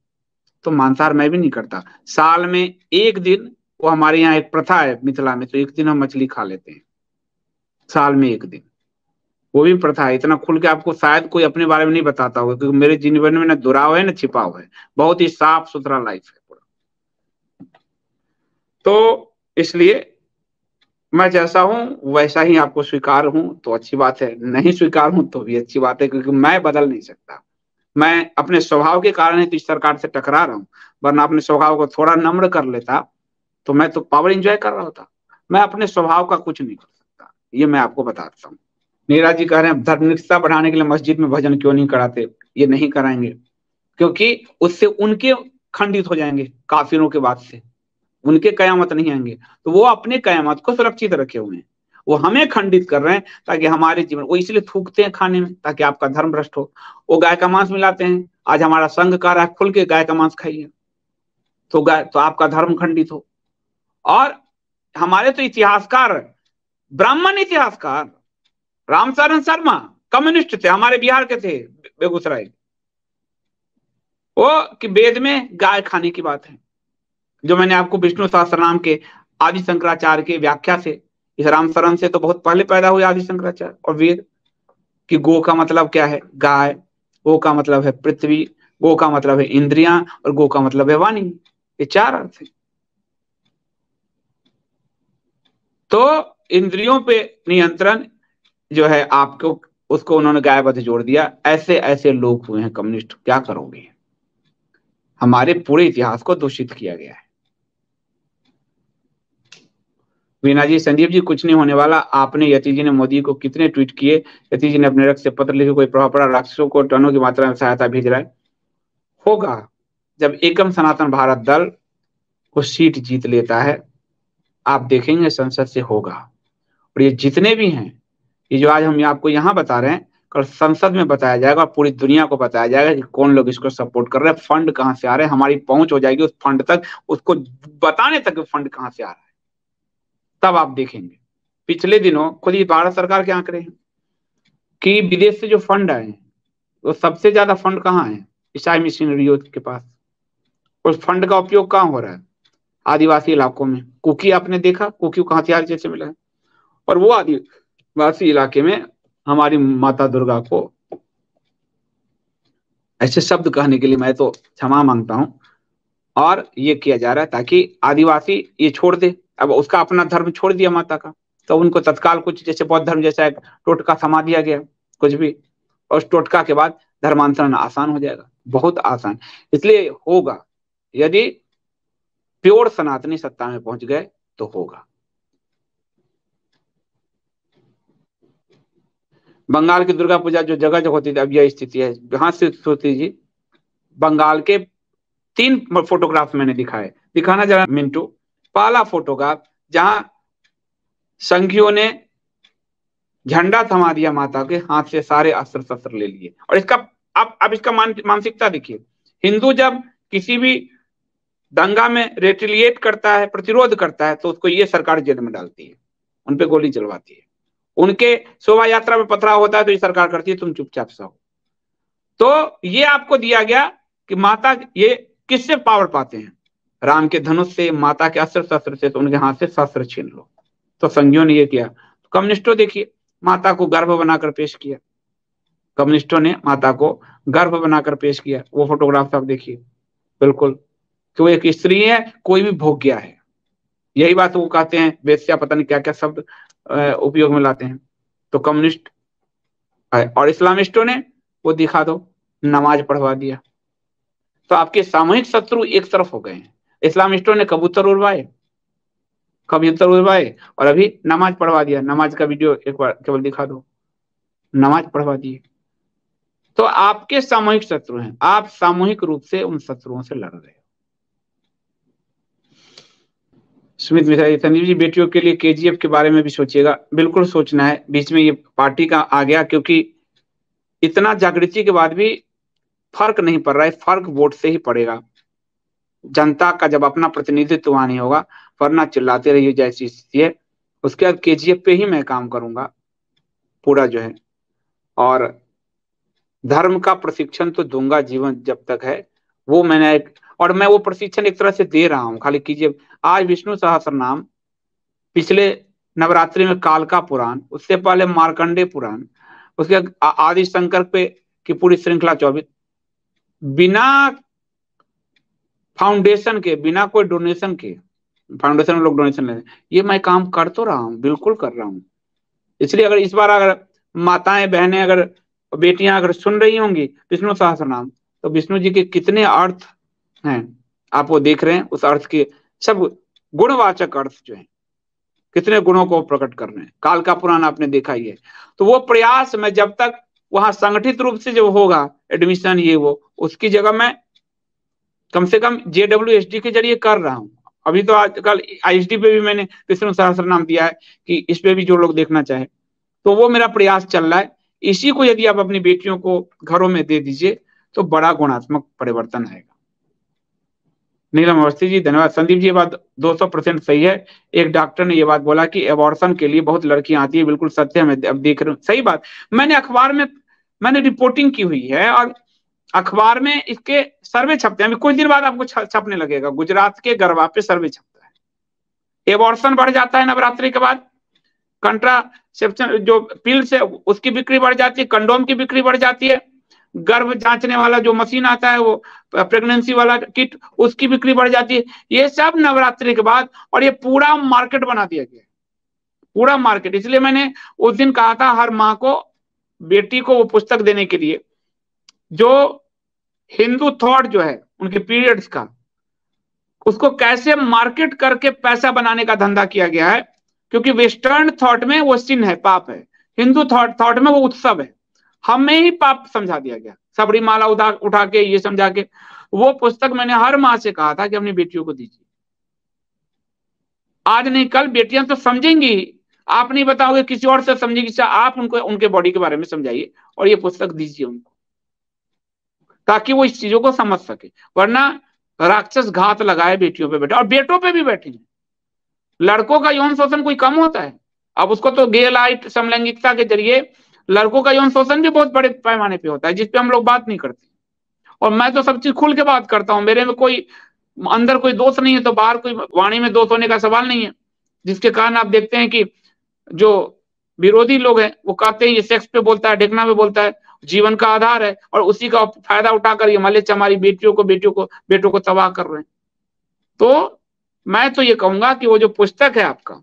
तो मांसाहार मैं भी नहीं करता। साल में एक दिन, वो हमारे यहाँ एक प्रथा है मिथिला में, तो एक दिन हम मछली खा लेते हैं, साल में एक दिन। वो भी प्रथा है, इतना खुल के आपको शायद कोई अपने बारे में नहीं बताता होगा, क्योंकि मेरे जीवन में ना दुराव है ना छिपाव है, बहुत ही साफ सुथरा लाइफ है पूरा। तो इसलिए मैं जैसा हूं वैसा ही आपको स्वीकार हूं तो अच्छी बात है, नहीं स्वीकार हूं तो भी अच्छी बात है, क्योंकि मैं बदल नहीं सकता। मैं अपने स्वभाव के कारण ही तो इस सरकार से टकरा रहा हूं, वरना अपने स्वभाव को थोड़ा नम्र कर लेता तो मैं तो पावर एंजॉय कर रहा होता। मैं अपने स्वभाव का कुछ नहीं कर सकता, ये मैं आपको बताता हूँ। नीरज जी कह रहे हैं धर्मनिष्ठता बढ़ाने के लिए मस्जिद में भजन क्यों नहीं कराते। ये नहीं कराएंगे, क्योंकि उससे उनके खंडित हो जाएंगे काफिरों के बाद से, उनके कयामत नहीं आएंगे। तो वो अपने कयामत को सुरक्षित रखे हुए हैं, वो हमें खंडित कर रहे हैं ताकि हमारे जीवन, वो इसलिए थूकते हैं खाने में ताकि आपका धर्म भ्रष्ट हो। वो गाय का मांस मिलाते हैं, आज हमारा संघ कह रहा है खुल के गाय का मांस खाइए, तो गाय, तो आपका धर्म खंडित हो। और हमारे तो इतिहासकार, ब्राह्मण इतिहासकार रामचरण शर्मा कम्युनिस्ट थे, हमारे बिहार के थे, बेगूसराय, वो कि वेद में गाय खाने की बात है। जो मैंने आपको विष्णु सहस्त्रनाम के आदि शंकराचार्य के व्याख्या से, इस रामचरण से तो बहुत पहले पैदा हुए आदि शंकराचार्य। और वेद कि गो का मतलब क्या है, गाय, ओ का मतलब है पृथ्वी, गो का मतलब है इंद्रियां और गो का मतलब है वाणी, ये 4 अर्थ है। तो इंद्रियों पे नियंत्रण जो है आपको, उसको उन्होंने गायवध जोड़ दिया। ऐसे ऐसे लोग हुए हैं कम्युनिस्ट, क्या करोगे। हमारे पूरे इतिहास को दूषित किया गया है। वीना जी, संदीप जी कुछ नहीं होने वाला। आपने, यति जी ने मोदी को कितने ट्वीट किए, यति जी ने अपने रक्त से पत्र लिखे, कोई प्रभाव पड़ा, राक्षसों को टनों की मात्रा में सहायता भेज रहा है। होगा जब एकम सनातन भारत दल को सीट जीत लेता है, आप देखेंगे संसद से होगा। और ये जितने भी हैं, ये जो आज हम आपको यहाँ बता रहे हैं, कल संसद में बताया जाएगा, पूरी दुनिया को बताया जाएगा कि कौन लोग इसको सपोर्ट कर रहे हैं, फंड कहाँ से आ रहे हैं। हमारी पहुंच हो जाएगी उस फंड तक, उसको बताने तक फंड कहाँ से आ रहा है, तब आप देखेंगे। पिछले दिनों खुद ही भारत सरकार के आंकड़े हैं कि विदेश से जो फंड आए हैं, वो सबसे ज्यादा फंड कहाँ है, ईसाई मिशनरियों के पास। उस फंड का उपयोग कहाँ हो रहा है, आदिवासी इलाकों में। कुकी आपने देखा, कुकी को हथियार जैसे मिला है, और वो आदिवासी इलाके में हमारी माता दुर्गा को, ऐसे शब्द कहने के लिए मैं तो क्षमा मांगता हूं, और ये किया जा रहा है ताकि आदिवासी ये छोड़ दे। अब उसका अपना धर्म छोड़ दिया माता का, तो उनको तत्काल कुछ जैसे बौद्ध धर्म जैसा एक टोटका थमा दिया गया, कुछ भी, और उस टोटका के बाद धर्मांतरण आसान हो जाएगा, बहुत आसान। इसलिए होगा, यदि प्योर सनातनी सत्ता में पहुंच गए तो होगा। बंगाल की दुर्गा पूजा जो जगह जगह होती थी, अब यह स्थिति है। हाँ से श्रुति जी, बंगाल के 3 फोटोग्राफ मैंने दिखाए, दिखाना जरा मिंटू। पहला फोटोग्राफ जहां संघियों ने झंडा थमा दिया माता के हाथ से, सारे अस्त्र शस्त्र ले लिए। और इसका अब इसका मानसिकता देखिए, हिंदू जब किसी भी दंगा में रेटिलिएट करता है, प्रतिरोध करता है, तो उसको ये सरकार जेल में डालती है, उनपे गोली चलवाती है। उनके शोभा यात्रा में पथराव होता है तो ये सरकार करती है तुम चुपचाप सहो। तो ये आपको दिया गया कि माता ये किससे पावर पाते हैं, राम के धनुष से, माता के अस्त्र शस्त्र से, तो उनके हाथ से शस्त्र छीन लो। तो संघियों ने ये किया। तो कम्युनिस्टों देखिए, माता को गर्भ बनाकर पेश किया, कम्युनिस्टों ने माता को गर्भ बनाकर पेश किया। वो फोटोग्राफ आप देखिए, बिल्कुल कि वो एक स्त्री है, कोई भी भोग गया है। यही बात वो कहते हैं, वेश्या, पता नहीं क्या क्या शब्द उपयोग में लाते हैं। तो कम्युनिस्ट और इस्लामिस्टों ने वो दिखा दो, नमाज पढ़वा दिया। तो आपके सामूहिक शत्रु एक तरफ हो गए हैं। इस्लामिस्टों ने कबूतर उड़वाए और अभी नमाज पढ़वा दिया। नमाज का वीडियो एक बार केवल दिखा दो, नमाज पढ़वा दिए। तो आपके सामूहिक शत्रु हैं, आप सामूहिक रूप से उन शत्रुओं से लड़ रहे हो। सुमित मिश्रा जी, संदीप जी बेटियों के लिए केजीएफ के बारे में भी सोचिएगा। बिल्कुल सोचना है, बीच में ये पार्टी का आ गया, क्योंकि इतना जागृति के बाद भी फर्क नहीं पड़ रहा है। फर्क वोट से ही पड़ेगा। जनता का जब अपना प्रतिनिधित्व वहां नहीं होगा, वरना चिल्लाते रहिए जैसी स्थिति है। उसके बाद केजीएफ पे ही मैं काम करूंगा पूरा जो है, और धर्म का प्रशिक्षण तो दूंगा जीवन जब तक है। वो मैंने और मैं वो प्रशिक्षण एक तरह से दे रहा हूं, खाली कीजिए। आज विष्णु सहस्त्रनाम, पिछले नवरात्रि में कालका पुराण, उससे पहले मार्कंडे पुराण, उसके आदि शंकर पे की पूरी श्रृंखला 24, बिना फाउंडेशन के, बिना कोई डोनेशन के, फाउंडेशन में लोग डोनेशन ले रहे हैं, ये मैं काम कर तो रहा हूँ, बिल्कुल कर रहा हूँ। इसलिए अगर इस बार अगर माताएं, बहनें, अगर बेटियां अगर सुन रही होंगी विष्णु सहस्त्रनाम, तो विष्णु जी के कितने अर्थ हैं आप वो देख रहे हैं। उस अर्थ के सब गुणवाचक अर्थ जो है, कितने गुणों को प्रकट कर रहे हैं। काल का पुराण आपने देखा ही है। तो वो प्रयास में जब तक वहां संगठित रूप से जो होगा एडमिशन, ये वो, उसकी जगह मैं कम से कम JWSD के जरिए कर रहा हूं। अभी तो आजकल ISD पे भी मैंने विष्णु सहस्त्रनाम दिया है कि इस पे भी जो लोग देखना चाहे, तो वो मेरा प्रयास चल रहा है। इसी को यदि आप अपनी बेटियों को घरों में दे दीजिए तो बड़ा गुणात्मक परिवर्तन आएगा। नीलम अवस्थी जी धन्यवाद। संदीप जी ये बात 200% सही है। एक डॉक्टर ने ये बात बोला कि एबॉर्शन के लिए बहुत लड़कियां आती है, बिल्कुल सत्य है। मैं अब देख रहा हूँ, सही बात। मैंने अखबार में मैंने रिपोर्टिंग की हुई है, और अखबार में इसके सर्वे छपते हैं। अभी कुछ दिन बाद आपको छपने लगेगा। गुजरात के गरबा पे सर्वे छपता है। एबॉर्शन बढ़ जाता है नवरात्रि के बाद, कंट्रासेप्शन जो पिल्स है उसकी बिक्री बढ़ जाती है, कंडोम की बिक्री बढ़ जाती है, गर्भ जांचने वाला जो मशीन आता है, वो प्रेगनेंसी वाला किट, उसकी बिक्री बढ़ जाती है। ये सब नवरात्रि के बाद, और ये पूरा मार्केट बना दिया गया, पूरा मार्केट। इसलिए मैंने उस दिन कहा था हर माँ को, बेटी को वो पुस्तक देने के लिए, जो हिंदू थॉट जो है उनके पीरियड्स का, उसको कैसे मार्केट करके पैसा बनाने का धंधा किया गया है। क्योंकि वेस्टर्न थॉट में वो सिन है, पाप है, हिंदू थॉट में वो उत्सव है। हमें ही पाप समझा दिया गया, सबरी माला उठा के, ये समझा के। वो पुस्तक मैंने हर माँ से कहा था कि अपनी बेटियों को दीजिए। आज नहीं कल बेटियां तो समझेंगी, आप नहीं बताओगे किसी और से समझेगी, आप उनको उनके बॉडी के बारे में समझाइए और ये पुस्तक दीजिए उनको, ताकि वो इस चीजों को समझ सके। वरना राक्षस घात लगाए बेटियों पे बैठे, और बेटों पे भी बैठे हैं। लड़कों का यौन शोषण कोई कम होता है? अब उसको तो गे लाइट समलैंगिकता के जरिए लड़कों का यौन शोषण भी बहुत बड़े पैमाने पे होता है, जिसपे हम लोग बात नहीं करते। और मैं तो सब चीज खुल के बात करता हूँ, मेरे में कोई अंदर कोई दोष नहीं है, तो बाहर कोई वाणी में दोष होने का सवाल नहीं है। जिसके कारण आप देखते हैं कि जो विरोधी लोग हैं वो कहते हैं ये सेक्स पे बोलता है, ढेकना पे बोलता है, जीवन का आधार है, और उसी का फायदा उठाकर ये मलेच्छ हमारी बेटों को तबाह कर रहे हैं। तो मैं तो ये कहूंगा कि वो जो पुस्तक है आपका,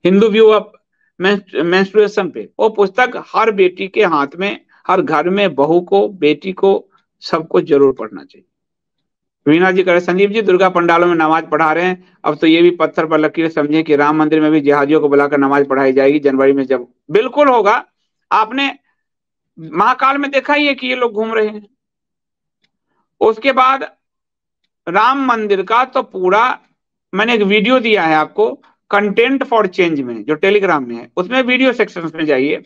हिंदू व्यू ऑफ मेंस्ट्रुएशन पे, वो पुस्तक हर बेटी के हाथ में, हर घर में बहू को, बेटी को, सबको जरूर पढ़ना चाहिए। वीणा जी करे, संजीव जी दुर्गा पंडालों में नमाज पढ़ा रहे हैं, अब तो ये भी पत्थर पर लकीर समझे कि राम मंदिर में भी जिहादियों को बुलाकर नमाज पढ़ाई जाएगी जनवरी में। जब बिल्कुल होगा, आपने महाकाल में देखा ही है कि ये लोग घूम रहे हैं। उसके बाद राम मंदिर का तो पूरा, मैंने एक वीडियो दिया है आपको कंटेंट फॉर चेंज में, जो टेलीग्राम में है, उसमें वीडियो सेक्शन में जाइए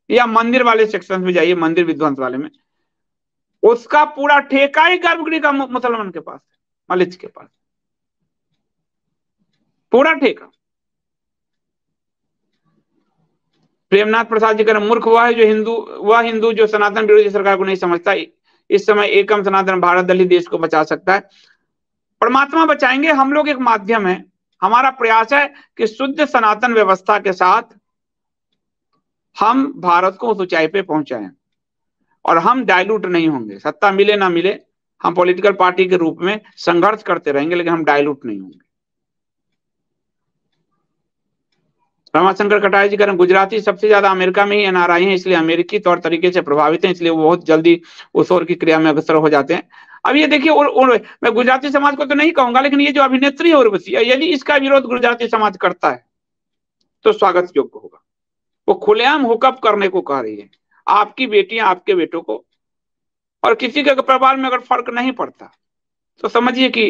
या मंदिर वाले सेक्शन में जाइए, मंदिर विध्वंस वाले में, उसका पूरा ठेका ही गर्भगृह का मुसलमान के पास है, मलिच के पास, पूरा ठेका। प्रेमनाथ प्रसाद जी का मूर्ख हुआ है वह हिंदू जो सनातन विरोधी सरकार को नहीं समझता। इस समय एकम सनातन भारत दल ही देश को बचा सकता है। परमात्मा बचाएंगे, हम लोग एक माध्यम है। हमारा प्रयास है कि शुद्ध सनातन व्यवस्था के साथ हम भारत को उस ऊंचाई पे पहुंचाएं, और हम डाइल्यूट नहीं होंगे। सत्ता मिले ना मिले, हम पॉलिटिकल पार्टी के रूप में संघर्ष करते रहेंगे, लेकिन हम डाइल्यूट नहीं होंगे। रमाशंकर कटारिया जी करें, गुजराती सबसे ज्यादा अमेरिका में ही एनआरआई हैं, इसलिए अमेरिकी तौर तरीके से प्रभावित हैं, इसलिए वो बहुत जल्दी उस ओर की क्रिया में अग्रसर हो जाते हैं। अब ये देखिए, मैं गुजराती समाज को तो नहीं कहूंगा, लेकिन ये जो अभिनेत्री है उर्वशी, यदि इसका विरोध गुजराती समाज करता है तो स्वागत योग्य होगा। वो खुलेआम हुकअप करने को कह रही है, आपकी बेटियां आपके बेटों को, और किसी के परिवार में अगर फर्क नहीं पड़ता तो समझिए कि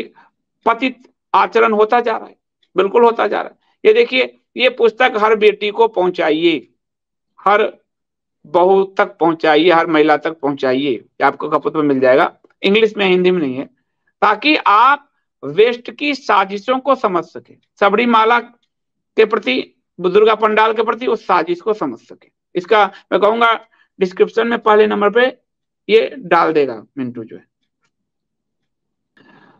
पतित आचरण होता जा रहा है, बिल्कुल होता जा रहा है। ये देखिए, ये पुस्तक हर बेटी को पहुंचाइए, हर बहू तक पहुंचाइए, हर महिला तक पहुंचाइए। आपको खपत में मिल जाएगा, इंग्लिश में, हिंदी में नहीं है, ताकि आप वेस्ट की साजिशों को समझ सके, सबरी माला के प्रति, दुर्गा पंडाल के प्रति उस साजिश को समझ सके। इसका मैं कहूंगा डिस्क्रिप्शन में पहले नंबर पे ये डाल देगा मिंटू जो है।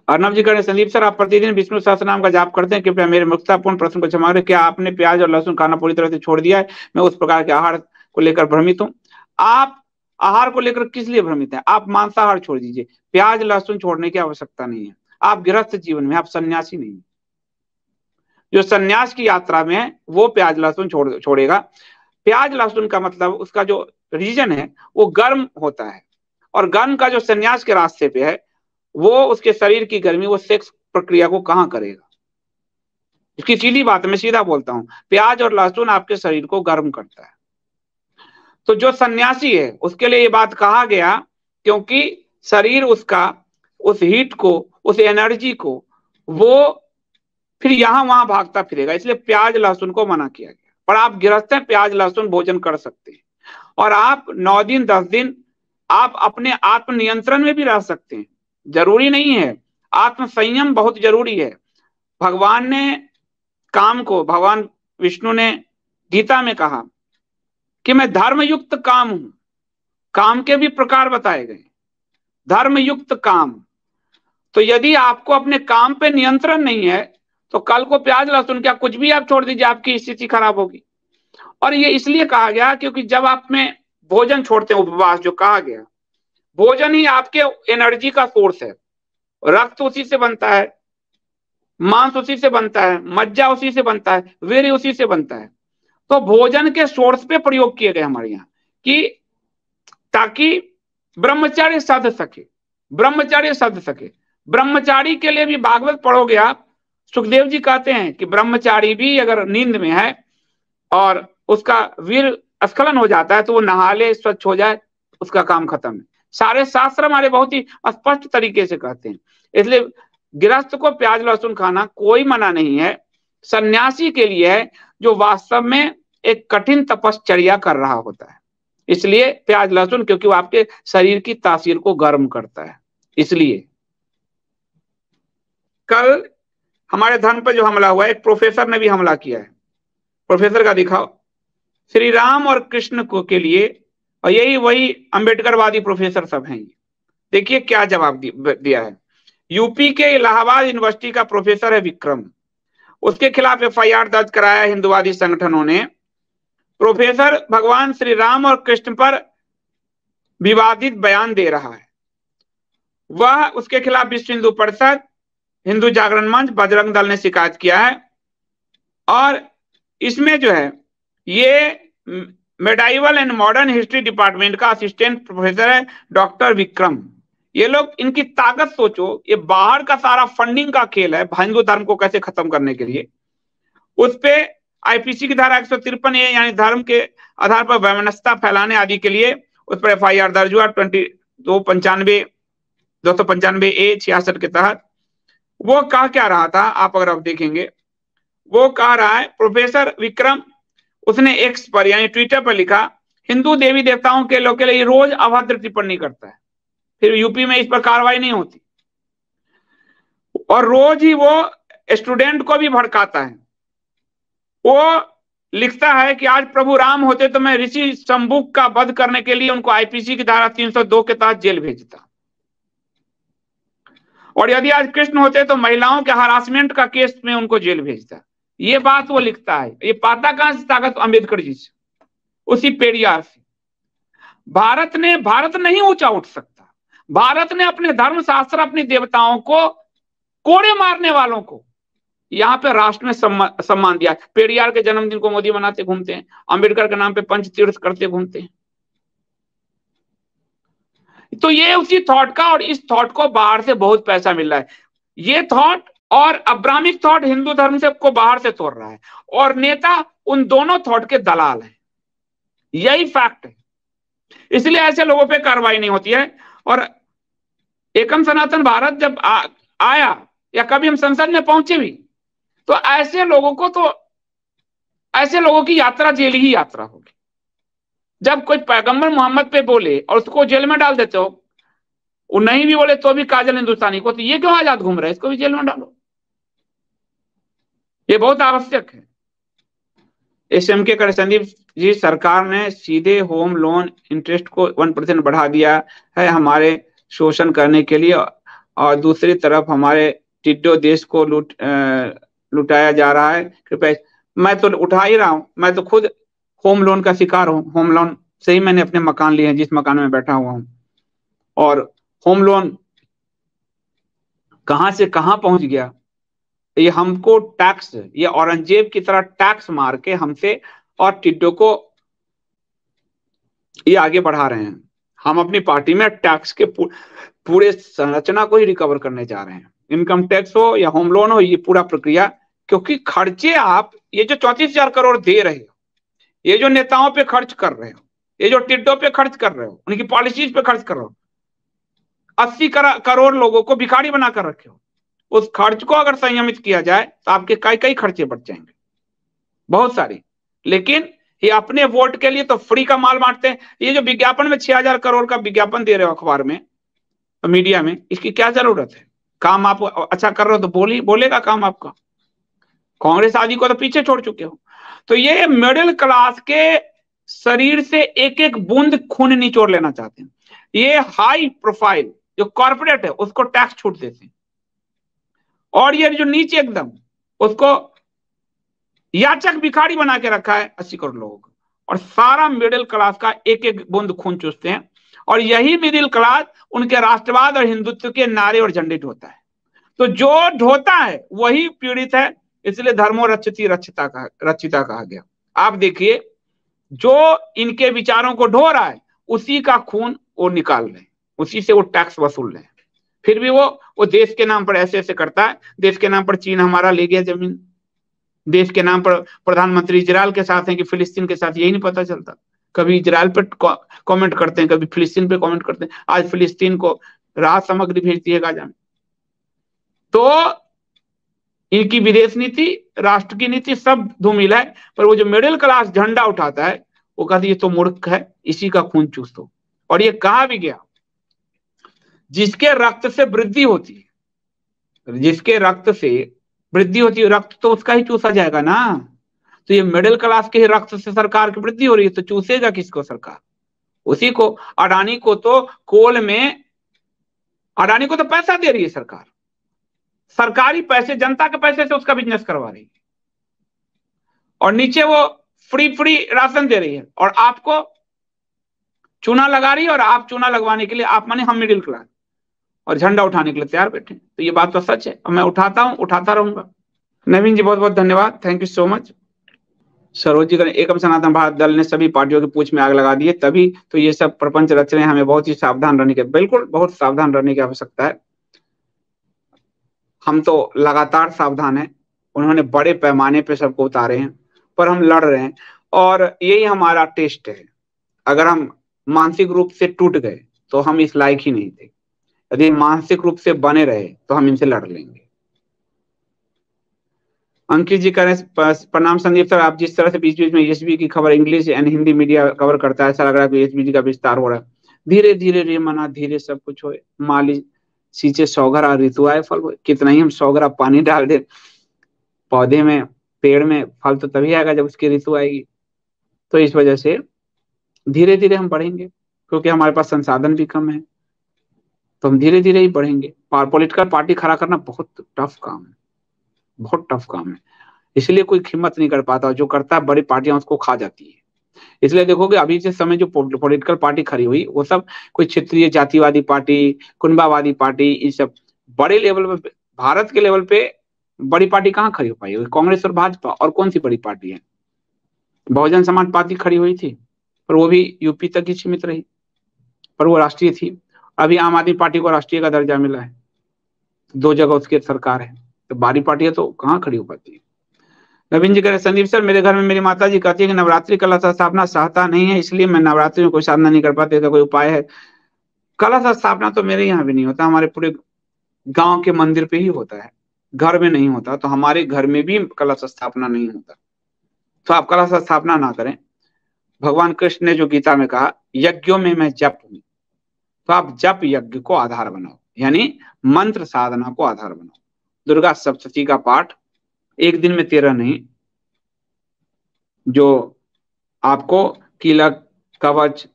अर्नब जी करें, संदीप सर आप प्रतिदिन विष्णु सहस्त्रनाम का जाप करते हैं, कृपया मेरे मूर्खतापूर्ण प्रश्न को क्षमा करें। क्या आपने प्याज और लहसुन खाना पूरी तरह से छोड़ दिया है? मैं उस प्रकार के आहार को लेकर भ्रमित हूँ। आप आहार को लेकर किस लिए भ्रमित है? आप मांसाहार छोड़ दीजिए, प्याज लहसुन छोड़ने की आवश्यकता नहीं है। आप गृहस्थ जीवन में, आप सन्यासी नहीं। जो सन्यास की यात्रा में है वो प्याज लहसुन छोड़ेगा। प्याज लहसुन का मतलब, उसका जो रीजन है वो गर्म होता है, और गर्म का जो सन्यास के रास्ते पे है, वो उसके शरीर की गर्मी, वो सेक्स प्रक्रिया को कहां करेगा? इसकी सीधी बात है, मैं सीधा बोलता हूं, प्याज और लहसुन आपके शरीर को गर्म करता है। तो जो सन्यासी है उसके लिए ये बात कहा गया, क्योंकि शरीर उसका उस हीट को, उस एनर्जी को, वो फिर यहां वहां भागता फिरेगा, इसलिए प्याज लहसुन को मना किया गया। पर आप गृहस्थ हैं, प्याज लहसुन भोजन कर सकते हैं, और आप 9 दिन 10 दिन आप अपने आत्म नियंत्रण में भी रह सकते हैं। जरूरी नहीं है, आत्म संयम बहुत जरूरी है। भगवान ने काम को, भगवान विष्णु ने गीता में कहा कि मैं धर्मयुक्त काम हूं। काम के भी प्रकार बताए गए, धर्मयुक्त काम। तो यदि आपको अपने काम पे नियंत्रण नहीं है तो कल को प्याज लहसुन क्या कुछ भी आप छोड़ दीजिए, आपकी स्थिति खराब होगी। और ये इसलिए कहा गया क्योंकि जब आप में भोजन छोड़ते हैं, उपवास जो कहा गया, भोजन ही आपके एनर्जी का सोर्स है। रक्त उसी से बनता है, मांस उसी से बनता है, मज्जा उसी से बनता है, वीर्य उसी से बनता है। तो भोजन के सोर्स पे प्रयोग किए गए हमारे यहाँ, कि ताकि ब्रह्मचर्य साध सके, ब्रह्मचर्य साध सके। ब्रह्मचारी के लिए भी भागवत पढ़ोगे आप, सुखदेव जी कहते हैं कि ब्रह्मचारी भी अगर नींद में है और उसका वीर स्खलन हो जाता है तो वो नहा ले, स्वच्छ हो जाए, उसका काम खत्म है। सारे शास्त्र हमारे बहुत ही स्पष्ट तरीके से कहते हैं। इसलिए गृहस्थ को प्याज लहसुन खाना कोई मना नहीं है, सन्यासी के लिए है जो वास्तव में एक कठिन तपश्चर्या कर रहा होता है। इसलिए प्याज लहसुन, क्योंकि वो आपके शरीर की तासीर को गर्म करता है। इसलिए कल हमारे धर्म पर जो हमला हुआ है, एक प्रोफेसर ने भी हमला किया है। प्रोफेसर का दिखाओ, श्री राम और कृष्ण को के लिए, और यही वही अंबेडकरवादी प्रोफेसर सब हैं। देखिए क्या जवाब दिया है। यूपी के इलाहाबाद यूनिवर्सिटी का प्रोफेसर है विक्रम, उसके खिलाफ एफआईआर दर्ज कराया हिंदुवादी संगठनों ने। प्रोफेसर भगवान श्री राम और कृष्ण पर विवादित बयान दे रहा है। वह उसके खिलाफ विश्व हिंदू परिषद, हिंदू जागरण मंच, बजरंग दल ने शिकायत किया है। और इसमें जो है ये medieval and modern history department का असिस्टेंट प्रोफेसर है डॉक्टर विक्रम। ये लोग, इनकी ताकत सोचो, ये बाहर का सारा फंडिंग का खेल है हिंदू धर्म को कैसे खत्म करने के लिए। उस पे आईपीसी की धारा 153 ए यानी धर्म के आधार पर वैमनस्यता फैलाने आदि के लिए उस पर एफआईआर दर्ज हुआ 295 ए 66 के तहत। वो कह क्या रहा था, आप अगर आप देखेंगे, वो कह रहा है प्रोफेसर विक्रम, उसने एक्स पर यानी ट्विटर पर लिखा, हिंदू देवी देवताओं के लोग के लिए रोज अभद्र टिप्पणी करता है, फिर यूपी में इस पर कार्रवाई नहीं होती, और रोज ही वो स्टूडेंट को भी भड़काता है। वो लिखता है कि आज प्रभु राम होते तो मैं ऋषि शंभुक का वध करने के लिए उनको आईपीसी की धारा 302 के तहत जेल भेजता, और यदि आज कृष्ण होते तो महिलाओं के हरासमेंट का केस में उनको जेल भेजता। ये बात वो लिखता है। ये पाता कहां से ताकत? अम्बेडकर जी से, उसी पेरियार से। भारत नहीं ऊंचा उठ सकता। भारत ने अपने धर्मशास्त्र, अपने देवताओं को, कोड़े मारने वालों को यहाँ पे राष्ट्र में सम्मान दिया। पेरियार के जन्मदिन को मोदी मनाते घूमते हैं, अम्बेडकर के नाम पे पंचतीर्थ करते घूमते हैं। तो ये उसी थॉट का, और इस थॉट को बाहर से बहुत पैसा मिल रहा है। ये थॉट और अब्राहमिक थॉट हिंदू धर्म से को बाहर से तोड़ रहा है, और नेता उन दोनों थॉट के दलाल हैं। यही फैक्ट है। इसलिए ऐसे लोगों पे कार्रवाई नहीं होती है। और एकम सनातन भारत जब आया, या कभी हम संसद में पहुंचे भी, तो ऐसे लोगों की यात्रा जेल ही यात्रा होगी। जब कोई पैगंबर मोहम्मद पे बोले और उसको जेल में डाल देते हो, वो नहीं भी बोले तो भी काजल हिंदुस्तानी को, तो ये क्यों आजाद घूम रहा है, इसको भी जेल में डालो। ये बहुत आवश्यक है। एसएमके कर संदीप जी, सरकार ने सीधे होम लोन इंटरेस्ट को 1% बढ़ा दिया है हमारे शोषण करने के लिए, और दूसरी तरफ हमारे टिड्डो देश को लुटाया जा रहा है। कृपया, मैं तो उठा ही रहा हूं, मैं तो खुद होम लोन का शिकार हूं। होम लोन से ही मैंने अपने मकान लिए हैं, जिस मकान में बैठा हुआ हूं। और होम लोन कहां से कहां पहुंच गया, ये हमको टैक्स, ये औरंगजेब की तरह टैक्स मार के हमसे और टिड्डो को ये आगे बढ़ा रहे हैं। हम अपनी पार्टी में टैक्स के पूरे संरचना को ही रिकवर करने जा रहे हैं। इनकम टैक्स हो या होम लोन हो, ये पूरा प्रक्रिया, क्योंकि खर्चे आप ये जो 34,000 करोड़ दे रहे हो, ये जो नेताओं पे खर्च कर रहे हो, ये जो टिड्डो पे खर्च कर रहे हो, उनकी पॉलिसीज पे खर्च कर रहे हो, 80 करोड़ लोगों को भिखारी बनाकर रखे हो। उस खर्च को अगर संयमित किया जाए तो आपके कई खर्चे बढ़ जाएंगे, बहुत सारी। लेकिन ये अपने वोट के लिए तो फ्री का माल बांटते हैं। ये जो विज्ञापन में 6,000 करोड़ का विज्ञापन दे रहे हो अखबार में, मीडिया में, इसकी क्या जरूरत है? काम आप अच्छा कर रहे हो तो बोलेगा काम आपका। कांग्रेस आदि को तो पीछे छोड़ चुके हो। तो ये मिडिल क्लास के शरीर से एक एक बूंद खून निचोड़ लेना चाहते हैं। ये हाई प्रोफाइल जो कॉर्पोरेट है उसको टैक्स छूट देते हैं, और ये जो नीचे एकदम, उसको याचक भिखारी बना के रखा है 80 करोड़ लोगों को। और सारा मिडिल क्लास का एक एक बूंद खून चूसते हैं। और यही मिडिल क्लास उनके राष्ट्रवाद और हिंदुत्व के नारे और झंडे ढोता है। तो जो ढोता है वही पीड़ित है, इसलिए धर्मो रक्षिता रक्षिता कहा गया। आप देखिए, जो इनके विचारों को ढो रहा है उसी का खून वो निकाल रहे हैं, उसी से वो टैक्स वसूल रहे हैं। फिर भी वो देश के नाम पर ऐसे ऐसे करता है। देश के नाम पर चीन हमारा ले गया जमीन, देश के नाम पर प्रधानमंत्री इजराइल के साथ हैं कि फिलिस्तीन के साथ, यही नहीं पता चलता। कभी इजराइल पर कमेंट करते हैं, कभी फिलिस्तीन पे कमेंट करते हैं। आज फिलिस्तीन को राहत सामग्री भेजती है गाजा में। तो इनकी विदेश नीति, राष्ट्र की नीति सब धूमिल है। पर वो जो मिडिल क्लास झंडा उठाता है वो कहती है ये तो मूर्ख है, इसी का खून चूस दो। और ये कहा भी गया, जिसके रक्त से वृद्धि होती है, जिसके रक्त से वृद्धि होती है, रक्त तो उसका ही चूसा जाएगा ना। तो ये मिडिल क्लास के रक्त से सरकार की वृद्धि हो रही है, तो चूसेगा किसको सरकार? उसी को। अडानी को तो कोल में, अडानी को तो पैसा दे रही है सरकार, सरकारी पैसे, जनता के पैसे से उसका बिजनेस करवा रही है। और नीचे वो फ्री राशन दे रही है और आपको चूना लगा रही है। और आप चूना लगवाने के लिए, आप माने हम मिडिल क्लास, और झंडा उठाने के लिए तैयार बैठे। तो ये बात तो सच है और मैं उठाता हूं, उठाता रहूंगा। नवीन जी बहुत बहुत धन्यवाद, thank you so much. Saroj ji, Ekam Sanatan Bharat दल ने सभी पार्टियों की पूंछ में आग लगा दी है, तभी तो ये सब प्रपंच रच रहे हैं। हमें बहुत ही सावधान रहने की, बिल्कुल बहुत सावधान रहने की आवश्यकता है। हम तो लगातार सावधान हैं। उन्होंने बड़े पैमाने पे सबको उतारे हैं, पर हम लड़ रहे हैं और यही हमारा टेस्ट है। अगर हम मानसिक रूप से टूट गए तो हम इस लायक ही नहीं थे। यदि मानसिक रूप से बने रहे तो हम इनसे लड़ लेंगे। अंकित जी कह रहे हैं प्रणाम संदीप सर, आप जिस तरह से बीच बीच में एसबी की खबर English and Hindi media cover करता है, ऐसा लग रहा है कि एसबी का विस्तार हो रहा है। धीरे धीरे रे मना, धीरे सब कुछ हो। माली सींचे सौगरा ऋतु आए फल हो। कितना ही हम सौगरा पानी डाल दे पौधे में, पेड़ में, फल तो तभी आएगा जब उसकी ऋतु आएगी। तो इस वजह से धीरे धीरे हम बढ़ेंगे, क्योंकि हमारे पास संसाधन भी कम है, तो हम धीरे धीरे ही बढ़ेंगे। पॉलिटिकल पार्टी खड़ा करना बहुत टफ काम है, बहुत टफ काम है। इसलिए कोई हिम्मत नहीं कर पाता, जो करता है बड़ी पार्टियां उसको खा जाती है। इसलिए देखोगे अभी के समय जो पॉलिटिकल पार्टी खड़ी हुई वो सब कोई क्षेत्रीय जातिवादी पार्टी, कुनबावादी पार्टी, इन सब बड़े लेवल पे, भारत के लेवल पे बड़ी पार्टी कहाँ खड़ी हो पाई? कांग्रेस और भाजपा। और कौन सी बड़ी पार्टी है? बहुजन समाज पार्टी खड़ी हुई थी, पर वो भी यूपी तक ही सीमित रही, पर वो राष्ट्रीय थी। अभी आम आदमी पार्टी को राष्ट्रीय का दर्जा मिला है, 2 जगह उसकी सरकार है, तो बड़ी पार्टी है तो कहाँ खड़ी हो पाती है? नवीन जी कह रहे संदीप सर, मेरे घर में मेरी माता जी कहती है कि नवरात्रि कलश स्थापना सहता नहीं है, इसलिए मैं नवरात्रि में कोई साधना नहीं कर पाती, तो कोई उपाय है? कलश स्थापना तो मेरे यहाँ भी नहीं होता, हमारे पूरे गांव के मंदिर पे ही होता है, घर में नहीं होता। तो हमारे घर में भी कलश स्थापना नहीं होता, तो आप कलश स्थापना ना करें। भगवान कृष्ण ने जो गीता में कहा, यज्ञों में मैं जप हूं, तो आप जप यज्ञ को आधार बनाओ, यानी मंत्र साधना को आधार बनाओ। दुर्गा सप्तशती का पाठ एक दिन में 13 नहीं, जो आपको कीलक, कवच,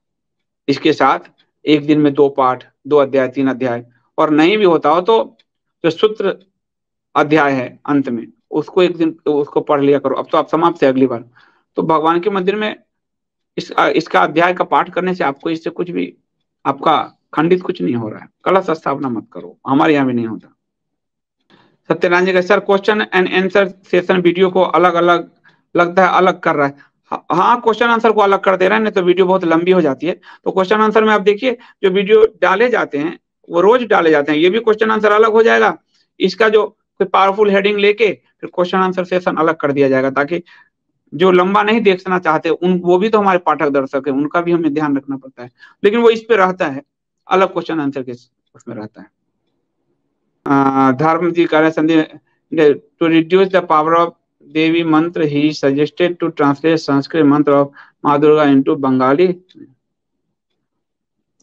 इसके साथ एक दिन में 2 पाठ, 2 अध्याय, 3 अध्याय, और नहीं भी होता हो तो जो सूत्र अध्याय है अंत में उसको एक दिन उसको पढ़ लिया करो। अब तो आप समाप्त है अगली बार। तो भगवान के मंदिर में इसका अध्याय का पाठ करने से आपको इससे कुछ भी आपका खंडित कुछ नहीं हो रहा है। कलश स्थापना मत करो, हमारे यहाँ भी नहीं होता। सत्यनारायण जी का sir, question and answer session video को अलग अलग लगता है अलग कर रहा है। हाँ, क्वेश्चन आंसर को अलग कर दे रहा है, नहीं तो वीडियो बहुत लंबी हो जाती है। तो क्वेश्चन आंसर में आप देखिए, जो वीडियो डाले जाते हैं वो रोज डाले जाते हैं, ये भी क्वेश्चन आंसर अलग हो जाएगा। इसका जो कोई पावरफुल हेडिंग लेके फिर क्वेश्चन आंसर सेशन अलग कर दिया जाएगा, ताकि जो लंबा नहीं देखना चाहते उन, वो भी तो हमारे पाठक दर्शक है, उनका भी हमें ध्यान रखना पड़ता है। लेकिन वो इस पे रहता है, अलग क्वेश्चन आंसर के उसमें रहता है। धर्म जी कह रहे संदेह to reduce the power of Devi mantra he suggested to translate Sanskrit mantra of माँ दुर्गा इनटू बंगाली।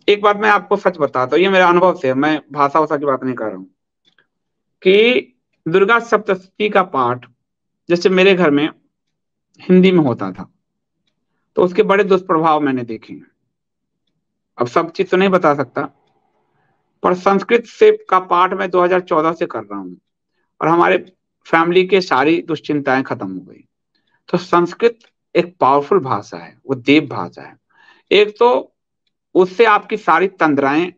एक बात मैं आपको सच बताता हूँ, ये मेरे अनुभव से, मैं भाषा भाषा की बात नहीं कर रहा हूँ, कि दुर्गा सप्तशती का पाठ जैसे मेरे घर में हिंदी में होता था तो उसके बड़े दुष्प्रभाव मैंने देखे। अब सब चीज तो नहीं बता सकता, पर संस्कृत से का पाठ मैं 2014 से कर रहा हूँ और हमारे फैमिली के सारी दुश्चिंताएं खत्म हो गई। तो संस्कृत एक पावरफुल भाषा है, वो देव भाषा है। एक तो उससे आपकी सारी तंद्राएं,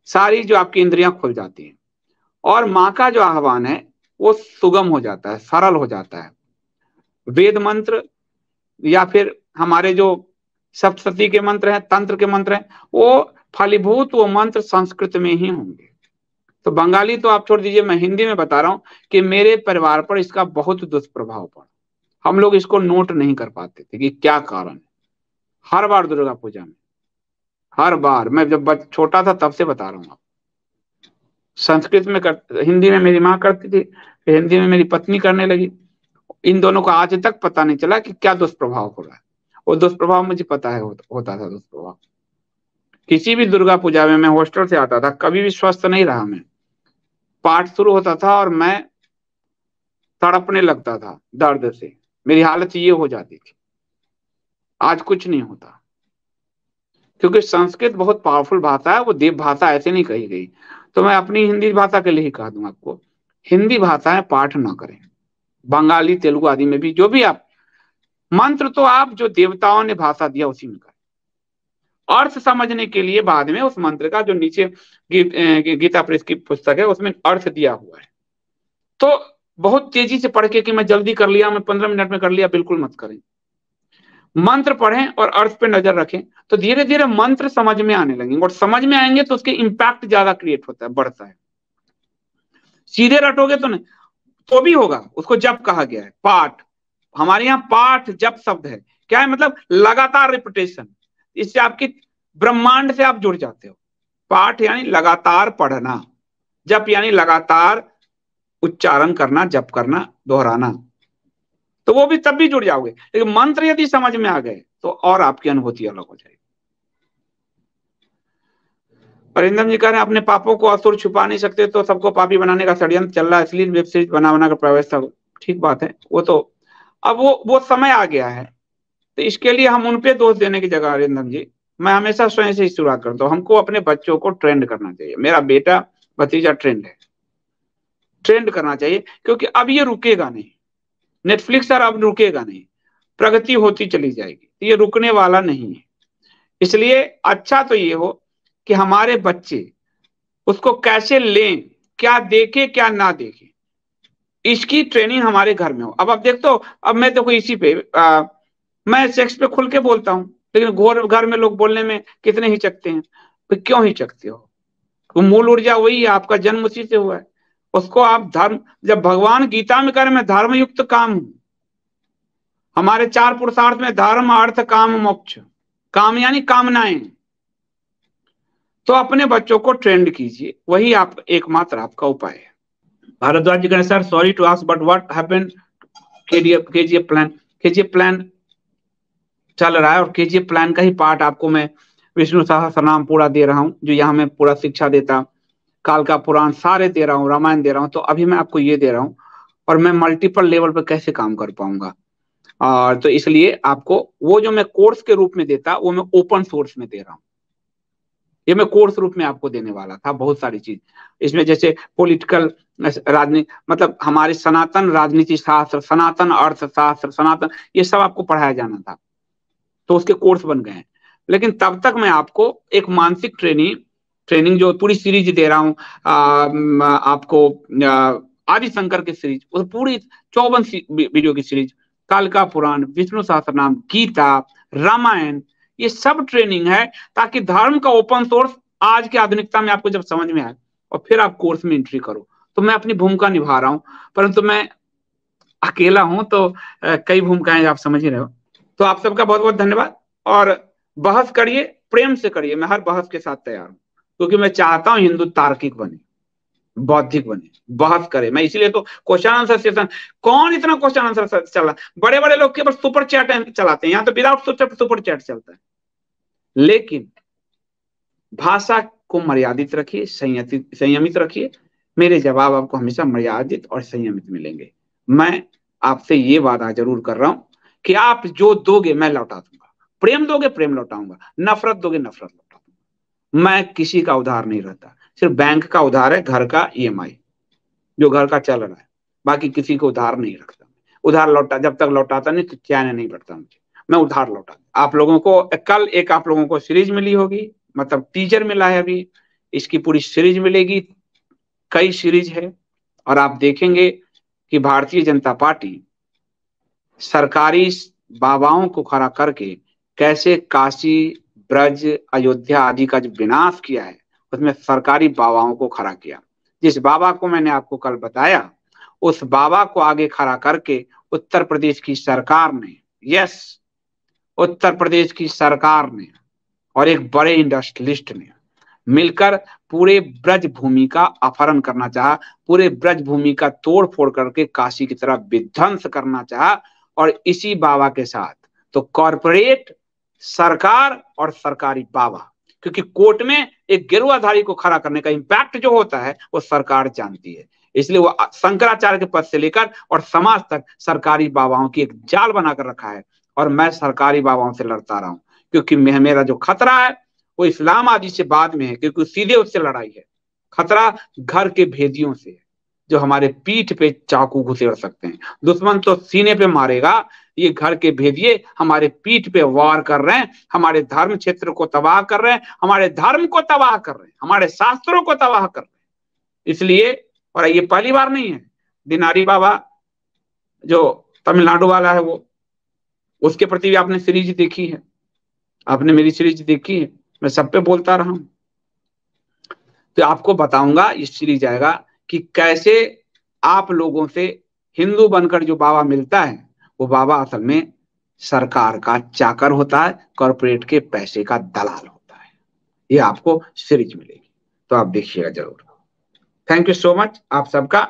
सारी जो आपकी इंद्रियां खुल जाती हैं, और माँ का जो आह्वान है वो सुगम हो जाता है, सरल हो जाता है। वेद मंत्र या फिर हमारे जो सप्तशती के मंत्र हैं, तंत्र के मंत्र हैं, वो फलीभूत वो मंत्र संस्कृत में ही होंगे। तो बंगाली तो आप छोड़ दीजिए, मैं हिंदी में बता रहा हूं कि मेरे परिवार पर इसका बहुत दुष्प्रभाव पड़ा। हम लोग इसको नोट नहीं कर पाते थे कि क्या कारण है। हर बार दुर्गा पूजा में, हर बार, मैं जब छोटा था तब से बता रहा हूँ। संस्कृत में हिंदी में मेरी माँ करती थी, फिर हिंदी में मेरी पत्नी करने लगी। इन दोनों को आज तक पता नहीं चला कि क्या दुष्प्रभाव हो रहा है। वो दुष्प्रभाव मुझे पता है, होता था दुष्प्रभाव। किसी भी दुर्गा पूजा में, मैं हॉस्टल से आता था, कभी भी स्वस्थ नहीं रहा मैं। पाठ शुरू होता था और मैं तड़पने लगता था दर्द से, मेरी हालत ये हो जाती थी। आज कुछ नहीं होता, क्योंकि संस्कृत बहुत पावरफुल भाषा है, वो देव भाषा ऐसे नहीं कही गई। तो मैं अपनी हिंदी भाषा के लिए ही कह दूं आपको, हिंदी भाषा है पाठ ना करें। बंगाली, तेलुगु आदि में भी जो भी आप मंत्र, तो आप जो देवताओं ने भाषा दिया उसी में करें। अर्थ समझने के लिए बाद में उस मंत्र का जो नीचे गीता प्रेस की पुस्तक है उसमें अर्थ दिया हुआ है। तो बहुत तेजी से पढ़ के कि मैं जल्दी कर लिया, मैं 15 मिनट में कर लिया, बिल्कुल मत करें। मंत्र पढ़ें और अर्थ पे नजर रखें, तो धीरे धीरे मंत्र समझ में आने लगेंगे, और समझ में आएंगे तो उसके इम्पैक्ट ज्यादा क्रिएट होता है, बढ़ता है। सीधे रटोगे तो नहीं, तो भी होगा। उसको जप कहा गया है, पाठ। हमारे यहाँ पाठ जप शब्द है, क्या है मतलब? लगातार रिपीटेशन। इससे आपकी ब्रह्मांड से आप जुड़ जाते हो। पाठ यानी लगातार पढ़ना, जप यानी लगातार उच्चारण करना, जप करना, दोहराना, तो वो भी तब भी जुड़ जाओगे। लेकिन मंत्र यदि समझ में आ गए तो और आपकी अनुभूति अलग हो जाएगी। अरिंदम जी कह रहे हैं अपने पापों को असुर छुपा नहीं सकते, तो सबको पापी बनाने का षड्यंत्र चल रहा है, इसलिए वेब सीरीज बना कर व्यवस्था। ठीक बात है, वो तो अब वो समय आ गया है, तो इसके लिए हम उनपे दोष देने की जगह अरिंदम जी, मैं हमेशा स्वयं से ही शुरुआत करता हूँ। हमको अपने बच्चों को ट्रेंड करना चाहिए। मेरा बेटा भतीजा ट्रेंड है, ट्रेंड करना चाहिए, क्योंकि अब ये रुकेगा नहीं। नेटफ्लिक्स सर अब रुकेगा नहीं, प्रगति होती चली जाएगी, ये रुकने वाला नहीं है। इसलिए अच्छा तो ये हो कि हमारे बच्चे उसको कैसे लें, क्या देखे क्या ना देखे, इसकी ट्रेनिंग हमारे घर में हो। अब आप देखते हो, अब मैं देखो इसी पे मैं सेक्स पे खुल के बोलता हूँ, लेकिन घर में लोग बोलने में कितने हिचकते हैं। तो क्यों हिचकते हो? तो मूल ऊर्जा वही है, आपका जन्म उसी से हुआ है। उसको आप धर्म, जब भगवान गीता में कह रहे मैं धर्म युक्त काम हूं, हमारे 4 पुरुषार्थ में धर्म, अर्थ, काम, मोक्ष। काम यानी कामनाएं। तो अपने बच्चों को ट्रेंड कीजिए, वही आप एकमात्र आपका उपाय है। भारद्वाज जी कहें sir sorry to ask but what happened KGF plan. KGF plan चल रहा है, और केजीएफ प्लान का ही पार्ट आपको मैं विष्णु सहस्त्रनाम पूरा दे रहा हूँ, जो यहाँ मैं पूरा शिक्षा देता, काल का पुराण सारे दे रहा हूँ, रामायण दे रहा हूँ। तो अभी मैं आपको ये दे रहा हूँ, और मैं मल्टीपल लेवल पर कैसे काम कर पाऊंगा। और तो इसलिए आपको वो जो मैं कोर्स के रूप में देता, वो मैं ओपन सोर्स में दे रहा हूँ। ये मैं कोर्स रूप में आपको देने वाला था, बहुत सारी चीज इसमें, जैसे पॉलिटिकल राजनीति, मतलब हमारे सनातन राजनीति शास्त्र, सनातन अर्थशास्त्र, सनातन, ये सब आपको पढ़ाया जाना था। तो उसके कोर्स बन गए हैं। लेकिन तब तक मैं आपको एक मानसिक ट्रेनिंग जो पूरी सीरीज दे रहा हूँ आपको, आदि शंकर की सीरीज, उस पूरी 54 वीडियो की सीरीज, काल का पुराण, विष्णु सहस्त्रनाम, गीता, रामायण, ये सब ट्रेनिंग है, ताकि धर्म का ओपन सोर्स आज की आधुनिकता में आपको जब समझ में आए और फिर आप कोर्स में एंट्री करो। तो मैं अपनी भूमिका निभा रहा हूं, परंतु मैं अकेला हूं, तो कई भूमिकाएं आप समझ ही रहे हो। तो आप सबका बहुत बहुत धन्यवाद, और बहस करिए, प्रेम से करिए, मैं हर बहस के साथ तैयार हूं, क्योंकि मैं चाहता हूं हिंदू तार्किक बने, बौद्धिक बने, बहस करे। मैं इसलिए तो क्वेश्चन आंसर सेशन, कौन इतना क्वेश्चन आंसर चल रहा, बड़े बड़े लोग केवल सुपर चैट चलाते हैं, यहाँ तो विदाउट सुपर चैट चलता है। लेकिन भाषा को मर्यादित रखिए, संयमित रखिए। मेरे जवाब आपको हमेशा मर्यादित और संयमित मिलेंगे। मैं आपसे ये वादा जरूर कर रहा हूं कि आप जो दोगे मैं लौटा दूंगा, प्रेम दोगे प्रेम लौटाऊंगा, नफरत दोगे नफरत लौटाऊंगा। मैं किसी का उधार नहीं रहता, सिर्फ बैंक का उधार है, घर का EMI जो घर का चल रहा है, बाकी किसी को उधार नहीं रखता। उधार लौटा, जब तक लौटाता नहीं तो चैन नहीं बढ़ता मुझे, मैं उधार लौटा। आप लोगों को कल एक आप लोगों को सीरीज मिली होगी, मतलब टीजर मिला है, अभी इसकी पूरी सीरीज मिलेगी, कई सीरीज है। और आप देखेंगे कि भारतीय जनता पार्टी सरकारी बाबाओं को खड़ा करके कैसे काशी, ब्रज, अयोध्या आदि का जो विनाश किया है, उसमें सरकारी बाबाओं को खड़ा किया। जिस बाबा को मैंने आपको कल बताया, उस बाबा को आगे खड़ा करके उत्तर प्रदेश की सरकार ने, यस, उत्तर प्रदेश की सरकार ने और एक बड़े इंडस्ट्रियलिस्ट ने मिलकर पूरे ब्रज भूमि का अपहरण करना चाहा, पूरे ब्रज भूमि का तोड़ फोड़ करके काशी की तरफ विध्वंस करना चाहा। और इसी बाबा के साथ तो कॉरपोरेट, सरकार और सरकारी बाबा, क्योंकि कोर्ट में एक गेरुआधारी को खड़ा करने का इंपैक्ट जो होता है वो सरकार जानती है, इसलिए वो शंकराचार्य के पद से लेकर और समाज तक सरकारी बाबाओं की एक जाल बनाकर रखा है। और मैं सरकारी बाबाओं से लड़ता रहा हूं, क्योंकि मेरा जो खतरा है वो इस्लाम आदि से बाद में है, क्योंकि सीधे उससे लड़ाई है। खतरा घर के भेदियों से, जो हमारे पीठ पे चाकू घुसेड़ सकते हैं। दुश्मन तो सीने पे मारेगा, ये घर के भेदिए हमारे पीठ पे वार कर रहे हैं, हमारे धर्म क्षेत्र को तबाह कर रहे हैं, हमारे धर्म को तबाह कर रहे हैं, हमारे शास्त्रों को तबाह कर रहे हैं। इसलिए, और ये पहली बार नहीं है, दिनारी बाबा जो तमिलनाडु वाला है, वो उसके प्रति भी आपने सीरीज देखी है, आपने मेरी सीरीज देखी है, मैं सब पे बोलता रहा हूं। तो आपको बताऊंगा, ये सीरीज आएगा कि कैसे आप लोगों से हिंदू बनकर जो बाबा मिलता है, वो बाबा असल में सरकार का चाकर होता है, कॉर्पोरेट के पैसे का दलाल होता है। ये आपको सीरीज मिलेगी, तो आप देखिएगा जरूर। थैंक यू सो मच आप सबका।